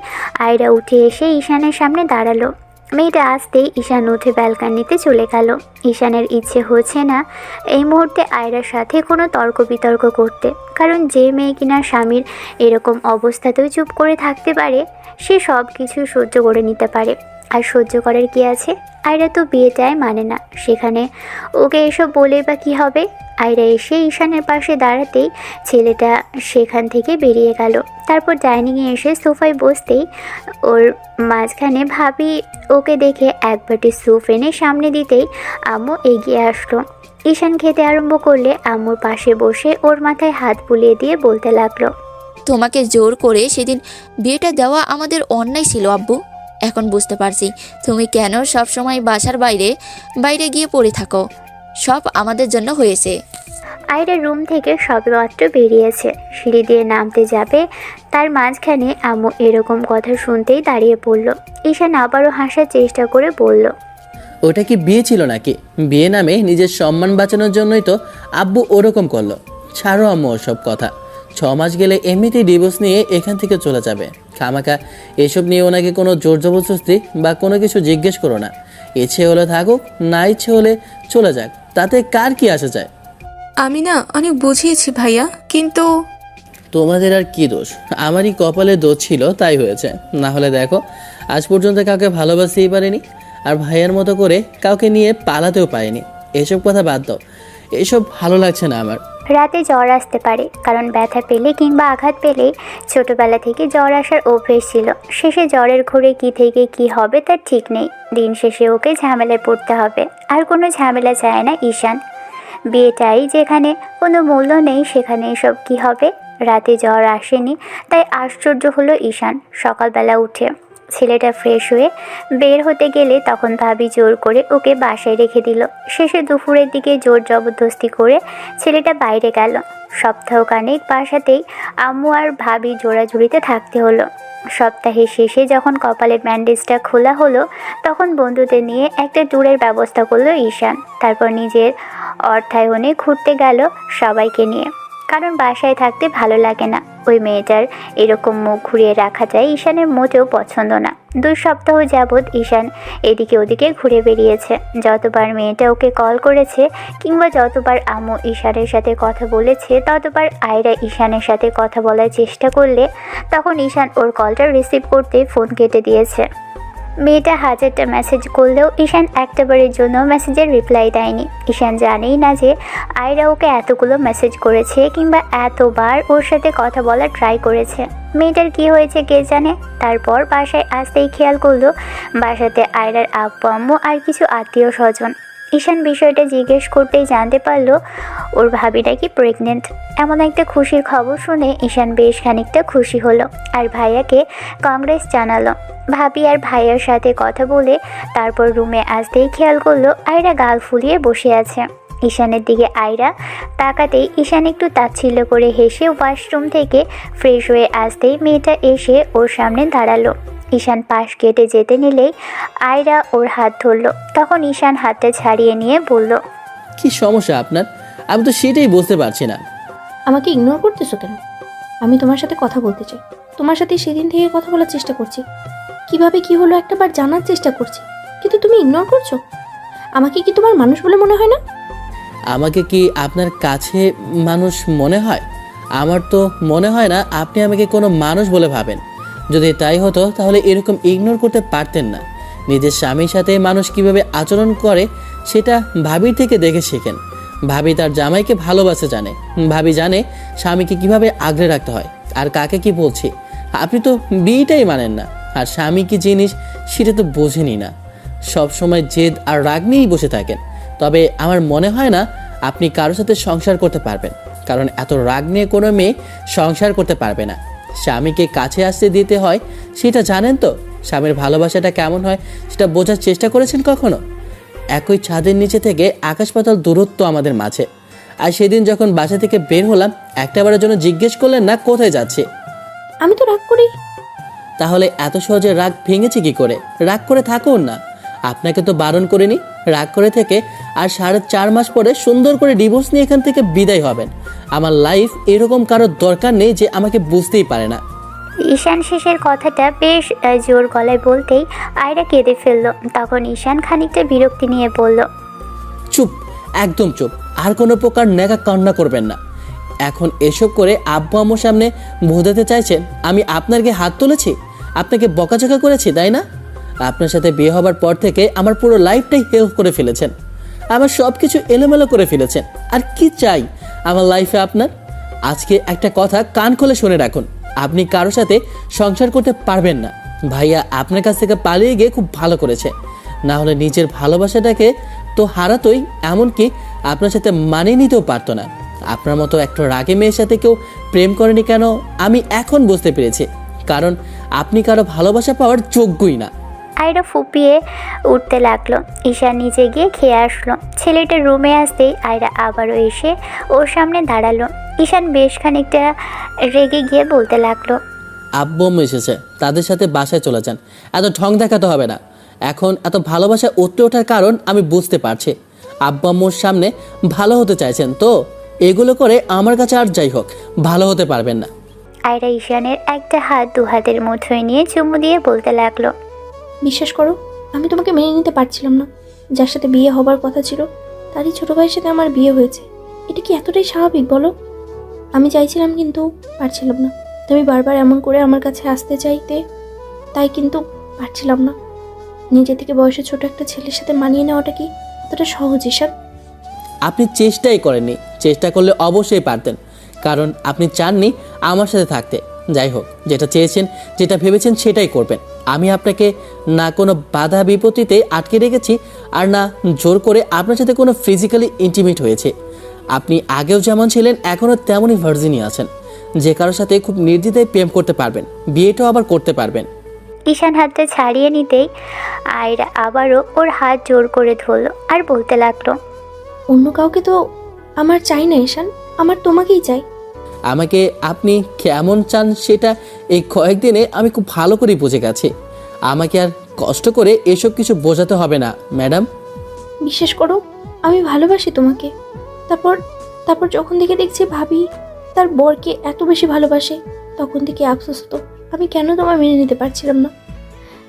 আয়রা উঠে এসে ঈশানের সামনে দাঁড়ালো। মেয়েটা আসতেই ঈশান উঠে ব্যালকানিতে চলে গেল। ঈশানের ইচ্ছে হচ্ছে না এই মুহূর্তে আয়রার সাথে কোনো তর্ক বিতর্ক করতে, কারণ যে মেয়ে কিনা স্বামীর এরকম অবস্থাতেও চুপ করে থাকতে পারে সে সব কিছু সহ্য করে নিতে পারে। আর সহ্য করার কি আছে? আয়রা তো বিয়েটাই মানে না, সেখানে ওকে এসব বলে বা কী হবে? আয়রা এসে ঈশানের পাশে দাঁড়াতেই ছেলেটা সেখান থেকে বেরিয়ে গেল। তারপর ডাইনিংয়ে এসে সোফায় বসতেই ওর মাঝখানে ভাবি ওকে দেখে এক বাটি স্যুপ এনে সামনে দিতেই আম্মু এগিয়ে আসলো। ঈশান খেতে আরম্ভ করলে আম্মুর পাশে বসে ওর মাথায় হাত বুলিয়ে দিয়ে বলতে লাগলো, তোমাকে জোর করে সেদিন বিয়েটা দেওয়া আমাদের অন্যায় ছিল আব্বু। এখন বুঝতে পারছি তুমি কেন সব সময় বাসার বাইরে বাইরে গিয়ে পড়ে থাকো। সব আমাদের জন্য হয়েছে। আয়রা রুম থেকে সবেমাত্র বেরিয়েছে, সিঁড়ি দিয়ে নামতে যাবে তার মাঝখানে আম্মু এরকম কথা শুনতেই দাঁড়িয়ে পড়ল। ঈশান আবারও হাসার চেষ্টা করে বলল, ওটা কি বিয়ে ছিল নাকি? বিয়ে নামে নিজের সম্মান বাঁচানোর জন্যই তো আব্বু ওরকম করলো। ছাড়ো আম্মু ওসব কথা। 6 মাস গেলে এমনিতেই ডিভোর্স নিয়ে এখান থেকে চলে যাবে। খামাখা এসব নিয়ে ওনাকে কোনো জোর জবরদস্তি বা কোনো কিছু জিজ্ঞেস করো না। ইচ্ছে হলে থাকুক, না ইচ্ছে হলে চলে যাক, তাতে কার কি আসে যায়? আমি না অনেক বুঝিয়েছি ভাইয়া, কিন্তু তোমাদের আর কি দোষ? আমারই কপালে দোষ ছিল, তাই হয়েছে। না হলে দেখো, আজ পর্যন্ত কাউকে ভালোবাসতেই পারেনি, আর ভাইয়ের মতো করে কাউকে নিয়ে পালাতেও পারেনি। এসব কথা বাদ দাও, এসব ভালো লাগছে না আমার। রাতে জ্বর আসতে পারে, কারণ ব্যথা পেলে কিংবা আঘাত পেলে ছোটবেলা থেকে জ্বর আসার অভ্যেস ছিল। শেষে জ্বরের ঘোরে কি থেকে কি হবে তার ঠিক নেই। দিন শেষে ওকে ঝামেলায় পড়তে হবে, আর কোনো ঝামেলা চায় না ঈশান। বিয়েটাই যেখানে কোনো মূল্য নেই সেখানে এসব কি হবে? রাতে জ্বর আসেনি তাই আশ্চর্য হলো ঈশান। সকালবেলা উঠে ছেলেটা ফ্রেশ হয়ে বের হতে গেলে তখন ভাবি জোর করে ওকে বাসায় রেখে দিল। শেষে দুপুরের দিকে জোর জবরদস্তি করে ছেলেটা বাইরে গেল। সপ্তাহখানেক বাসাতেই আম্মু আর ভাবি জোড়াজুড়িতে থাকতে হলো। সপ্তাহের শেষে যখন কপালের ব্যান্ডেজটা খোলা হলো তখন বন্ধুদের নিয়ে একটা ট্যুরের ব্যবস্থা করলো ঈশান। তারপর নিজের অর্থায়নে ঘুরতে গেল সবাইকে নিয়ে, কারণ বাসায় থাকতে ভালো লাগে না। ওই মেয়েটার এরকম মুখ ঘুরিয়ে রাখা যায় ঈশানের মোটেও পছন্দ না। 2 সপ্তাহ যাবৎ ঈশান এদিকে ওদিকে ঘুরে বেরিয়েছে। যতবার মেয়েটা ওকে কল করেছে কিংবা যতবার আম্মু ঈশানের সাথে কথা বলেছে ততবার আয়রা ঈশানের সাথে কথা বলার চেষ্টা করলে তখন ঈশান ওর কলটা রিসিভ করতে ফোন কেটে দিয়েছে। মেয়েটা হাজারটা মেসেজ করলেও ঈশান একটাবারের জন্য মেসেজের রিপ্লাই দেয়নি। ঈশান জানেই না যে আয়রা ওকে এতগুলো মেসেজ করেছে কিংবা এতবার ওর সাথে কথা বলার ট্রাই করেছে। মেয়েটার কি হয়েছে কে জানে। তারপর বাসায় আসতেই খেয়াল করলো বাসাতে আয়রার আব্বু আম্মু আর কিছু আত্মীয় স্বজন। ঈশান বিষয়টা জিজ্ঞেস করতেই জানতে পারলো ওর ভাবি নাকি প্রেগনেন্ট। এমন একটা খুশির খবর শুনে ঈশান বেশ খানিকটা খুশি হলো আর ভাইয়াকে কংগ্রেস জানালো। ভাবি আর ভাইয়ার সাথে কথা বলে তারপর রুমে আসতেই খেয়াল করলো আয়রা গাল ফুলিয়ে বসে আছে। ঈশানের দিকে আয়রা তাকাতেই ঈশান একটু তাচ্ছিল্য করে হেসে ওয়াশরুম থেকে ফ্রেশ হয়ে আসতেই মেয়েটা এসে ওর সামনে দাঁড়ালো। ঈশান পাশ কেটে যেতে নিলেই আয়রা ওর হাত ধরলো। তখন ঈশান হাতটা ছাড়িয়ে নিয়ে বলল, কি সমস্যা আপনার? আমি তো সেটাই বুঝতে পারছি না। আমাকে ইগনোর করতেছো কেন? আমি তোমার সাথে কথা বলতে চাই। তোমার সাথে সেদিন থেকে কথা বলার চেষ্টা করছি, কিভাবে কি হলো একটাবার জানার চেষ্টা করছি, কিন্তু তুমি ইগনোর করছো। আমাকে কি তোমার মানুষ বলে মনে হয় না? আমাকে কি আপনার কাছে মানুষ মনে হয়? আমার তো মনে হয় না আপনি আমাকে কোনো মানুষ বলে ভাবেন। যদি তাই হতো তাহলে এরকম ইগনোর করতে পারতেন না। নিজের স্বামীর সাথে মানুষ কিভাবে আচরণ করে সেটা ভাবির থেকে দেখে শেখেন। ভাবি তার জামাইকে ভালোবাসে জানে, ভাবি জানে স্বামীকে কিভাবে আগলে রাখতে হয়। আর কাকে কি বলছি, আপনি তো বিয়েটাই মানেন না। আর স্বামী কি জিনিস সেটা তো বোঝেনি না, সব সময় জেদ আর রাগ নিয়েই বসে থাকেন। তবে আমার মনে হয় না আপনি কারোর সাথে সংসার করতে পারবেন, কারণ এত রাগ নিয়ে কোনো মেয়ে সংসার করতে পারবে না। স্বামীকে কাছে আসতে দিতে হয় সেটা জানেন তো? স্বামীর ভালোবাসাটা কেমন হয় সেটা বোঝার চেষ্টা করেছেন কখনো? একই ছাদের নিচে থেকে আকাশ পাতাল দূরত্ব আমাদের মাঝে। আর সেদিন যখন বাসা থেকে বের হলাম একটাবারের জন্য জিজ্ঞেস করলেন না কোথায় যাচ্ছে। আমি তো রাগ করি। তাহলে এত সহজে রাগ ভেঙেছে কি করে? রাগ করে থাকুন না, আপনাকে তো বারণ করিনি। রাগ করে থেকে আর 4.5 মাস পরে সুন্দর করে ডিভোর্স নিয়ে এখান থেকে বিদায় হবেন। আমার লাইফ এরকম কারোর দরকার নেই যে আমাকে বুঝতেই পারে না। ঈশান শেষের কথাটা বেশ জোর গলায় বলতেই আয়রা কেঁদে ফেলল। তখন ঈশান খানিকটা বিরক্তি নিয়ে বলল, চুপ, একদম চুপ, আর কোনো প্রকার নেগা কান্না করবেন না। এখন এসব করে আব্বু আম্মুর সামনে বোঝাতে চাইছেন আমি আপনার গায়ে হাত তুলেছি, আপনাকে বকাঝকা করেছি, তাই না? আপনার সাথে বিয়ে হবার পর থেকে আমার পুরো লাইফটাই হেল্প করে ফেলেছেন, আমার সব কিছু এলোমেলো করে ফেলেছেন। আর কি চাই আমার লাইফে আপনার? আজকে একটা কথা কান খুলে শুনে রাখুন, আপনি কারোর সাথে সংসার করতে পারবেন না। ভাইয়া আপনার কাছ থেকে পালিয়ে গিয়ে খুব ভালো করেছে, না হলে নিজের ভালোবাসাটাকে তো হারাতোই, এমনকি আপনার সাথে মানিয়ে নিতেও পারতো না। আপনার মতো একটা রাগে মেয়ের সাথে কেউ প্রেম করেনি কেন আমি এখন বুঝতে পেরেছি, কারণ আপনি কারো ভালোবাসা পাওয়ার যোগ্যই না। আয়রা ফুপিয়ে উঠতে লাগলো। ঈশান নিচে গিয়ে খেয়ে আসলো। ছেলেটা রুমে আসতেই আয়রা আবারও এসে ওর সামনে দাঁড়ালো। ঈশান বেশ খানিকটা রেগে গিয়ে বলতে লাগলো, আব্বু আম্মু এসেছে, তাদের সাথে বাসায় চলে যান, এত ঢং দেখাতে হবে না। এখন এত ভালোবাসা উঠতে ওঠার কারণ আমি বুঝতে পারছি। আব্বু আম্মুর সামনে ভালো হতে চাইছেন তো এগুলো করে আমার কাছে আর যাই হোক ভালো হতে পারবেন না। আয়রা ঈশানের একটা হাত দু হাতের মুঠোয় নিয়ে চুমু দিয়ে বলতে লাগলো, বিশ্বাস করো, আমি তোমাকে মেনে নিতে পারছিলাম না। যার সাথে বিয়ে হবার কথা ছিল তারই ছোট ভাইয়ের সাথে আমার বিয়ে হয়েছে। এটা কি এতটাই স্বাভাবিক বলো? আমি চাইছিলাম কিন্তু পারছিলাম না। তুমি বারবার এমন করে আমার কাছে আসতে চাইতে, তাই কিন্তু পারছিলাম না। নিজে থেকে বয়সে ছোট একটা ছেলের সাথে মানিয়ে নেওয়াটা কি এতটা সহজ ঈশান? আপনি চেষ্টাই করেননি, চেষ্টা করলে অবশ্যই পারতেন, কারণ আপনি চাননি আমার সাথে থাকতে। যাই হোক, যেটা চেয়েছেন যেটা ভেবেছেন সেটাই করবেন। আমি আপনাকে না কোনো বাধা বিপত্তিতে আটকে রেখেছি আর না জোর করে আপনার সাথে কোনো ফিজিক্যালি ইন্টিমেট হয়েছে। আপনি আগেও যেমন ছিলেন এখনও তেমনই ভার্জিনই আছেন, যে কারোর সাথে খুব নির্দ্বিধায় প্রেম করতে পারবেন, বিয়েটাও আবার করতে পারবেন। ঈশান হাতটা ছাড়িয়ে নিতেই আয়রা আবারও ওর হাত জোর করে ধরলো আর বলতে লাগলো, অন্য কাউকে তো আমার চাই না ঈশান, আমার তোমাকেই চাই। আমাকে আপনি কেমন চান সেটা এই কয়েকদিনে আমি খুব ভালো করেই বুঝে গেছি। আমাকে আর কষ্ট করে এসব কিছু বোঝাতে হবে না ম্যাডাম। বিশ্বাস করো, আমি ভালোবাসি তোমাকে। তারপর তারপর যখন থেকে দেখছি ভাবি তার বরকে এত বেশি ভালোবাসে, তখন থেকে আফসোস হতো আমি কেন তোমায় মেনে নিতে পারছিলাম না।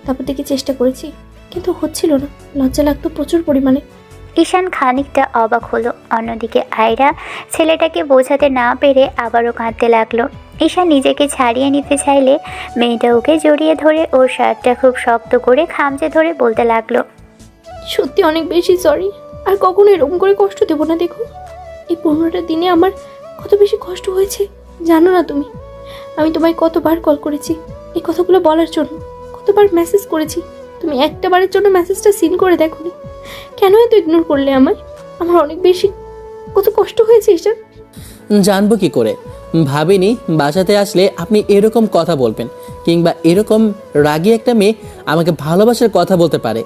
তারপর থেকে চেষ্টা করেছি, কিন্তু হচ্ছিল না। লজ্জা লাগতো প্রচুর পরিমাণে। ঈশান খানিকটা অবাক হলো। অন্যদিকে আয়রা ছেলেটাকে বোঝাতে না পেরে আবারও কাঁদতে লাগলো। ঈশান নিজেকে ছাড়িয়ে নিতে চাইলে মেয়েটা ওকে জড়িয়ে ধরে ওর শার্টটা খুব শক্ত করে খামচে ধরে বলতে লাগলো, সত্যি অনেক বেশি সরি, আর কখনো এরকম করে কষ্ট দেবো না। দেখো, এই 15টা দিনে আমার কত বেশি কষ্ট হয়েছে জানো না তুমি? আমি তোমায় কতবার কল করেছি এই কথাগুলো বলার জন্য, কতবার মেসেজ করেছি, তুমি একটা বারের জন্য মেসেজটা সিন করে দেখোনি। কেন এত ইগনোর করলে আমায়? আমার অনেক বেশি কত কষ্ট হয়েছে ঈশান। জানবো কি করে? ভাবিনি বাসাতে আসলে আপনি এরকম কথা বলবেন, কিংবা এরকম রাগী একটা মেয়ে আমাকে ভালোবাসার কথা বলতে পারে।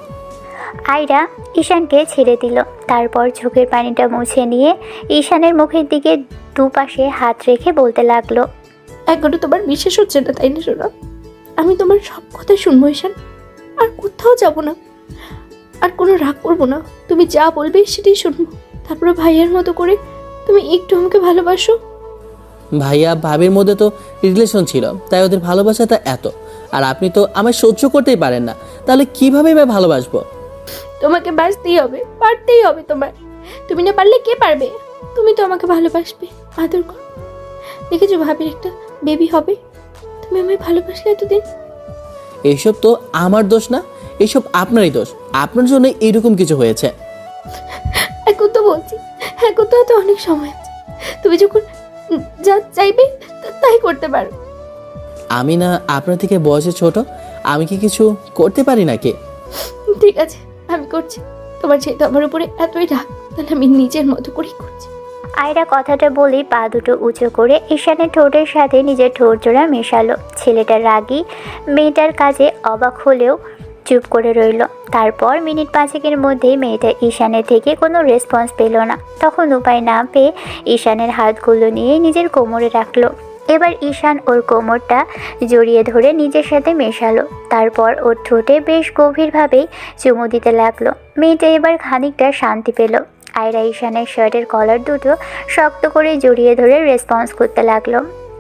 আয়রা ঈশানকে ছেড়ে দিল। তারপর চোখের পানিটা মুছে নিয়ে ঈশানের মুখের দিকে দুপাশে হাত রেখে বলতে লাগলো, একবারও তোমার বিশ্বাস হচ্ছে না তাই না সোনা? আমি তোমার সব কথা শুনবো ঈশান, আর কোথাও যাব না, আর কোনো রাগ করবো না। তুমি যা বলবে সেটাই শুনবো। তারপরে ভাইয়ার মতো করে তুমি একটু আমাকে ভালোবাসো। ভাইয়া ভাবির মধ্যে তো রিলেশন ছিল, তাই ওদের ভালোবাসাটা এত। আর আপনি তো আমায় সহ্য করতেই পারেন না, তাহলে কিভাবে বা ভালোবাসবো? তোমাকে বাঁচতেই হবে, পারতেই হবে তোমার। তুমি না পারলে কে পারবে? তুমি তো আমাকে ভালোবাসবে, আদর করো। দেখেছো ভাবির একটা বেবি হবে। তুমি আমায় ভালোবাসলে এতদিন। এইসব তো আমার দোষ না, এইসব আপনারই দোষ। আপনার জন্য এরকম কিছু হয়েছে। এখন তো বলছি, এখন তো হয়তো অনেক সময় আছে। তুমি যখন যা চাইবে তাই করতে পারো। আমি না আপনার থেকে বয়সে ছোট, আমি কি কিছু করতে পারি নাকি? ঠিক আছে, আমি করছি। তোমার যেহেতু আমার উপরে এতই রাগ, তাহলে আমি নিজের মতো করেই করছি। আয়রা কথাটা বলেই পা দুটো উঁচু করে ঈশানের ঠোঁটের সাথে নিজের ঠোঁট জোড়া মেশালো। ছেলেটা রাগী মেয়েটার কাজে অবাক হলেও চুপ করে রইল। তারপর মিনিট 5 মধ্যেই মেয়েটা ঈশানের থেকে কোনো রেসপন্স পেল না। তখন উপায় না পেয়ে ঈশানের হাতগুলো নিয়ে নিজের কোমরে রাখলো। এবার ঈশান ওর কোমরটা জড়িয়ে ধরে নিজের সাথে মেশালো। তারপর ওর ঠোঁটে বেশ গভীরভাবেই চুমু দিতে লাগলো। মেয়েটা এবার খানিকটা শান্তি পেল। আয়রা ঈশানের শার্টের কলার দুটো শক্ত করে জড়িয়ে ধরে রেসপন্স করতে লাগলো।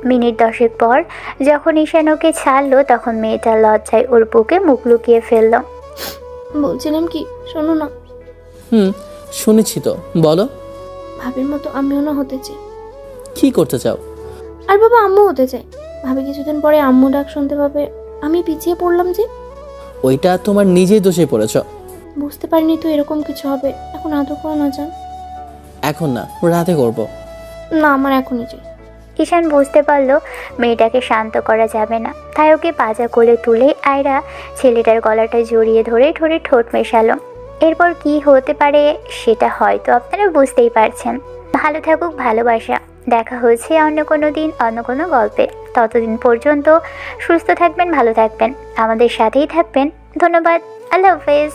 মিনিট 10 পর যখন ঈশান ওকে ছাড়লো, তখন মেয়েটা লজ্জায় ওর বুকে মুখ লুকিয়ে ফেলল। বলছিলাম কি, শোনো না, শুনেছি তো, বলো। ভাবির মতো আমিও না হতে চাই। কি করতে চাও? আর বাবা, আম্মু হতে চাই। ভাবি কিছুদিন পরে আম্মু ডাক শুনতে পাবে। আমি পিছিয়ে পড়লাম যে। ওইটা তোমার নিজেই দোষে পড়েছ। বুঝতে পারিনি তো এরকম কিছু হবে। এখন আদৌ করো না যান। এখন না, রাতে করব। না, আমার এখনই চাই। ঈশান বুঝতে পারলো মেয়েটাকে শান্ত করা যাবে না, তাই ওকে পাজা কোলে তুলে আয়রা ছেলেটার গলাটা জড়িয়ে ধরে ঠোঁটে ঠোঁট মেশালো। এরপর কি হতে পারে সেটা হয়তো আপনারা বুঝতেই পারছেন। ভালো থাকুক ভালোবাসা। দেখা হচ্ছে অন্য কোনো দিন অন্য কোনো গল্পে। ততদিন পর্যন্ত সুস্থ থাকবেন, ভালো থাকবেন, আমাদের সাথেই থাকবেন। ধন্যবাদ। আল্লাহ হাফেজ।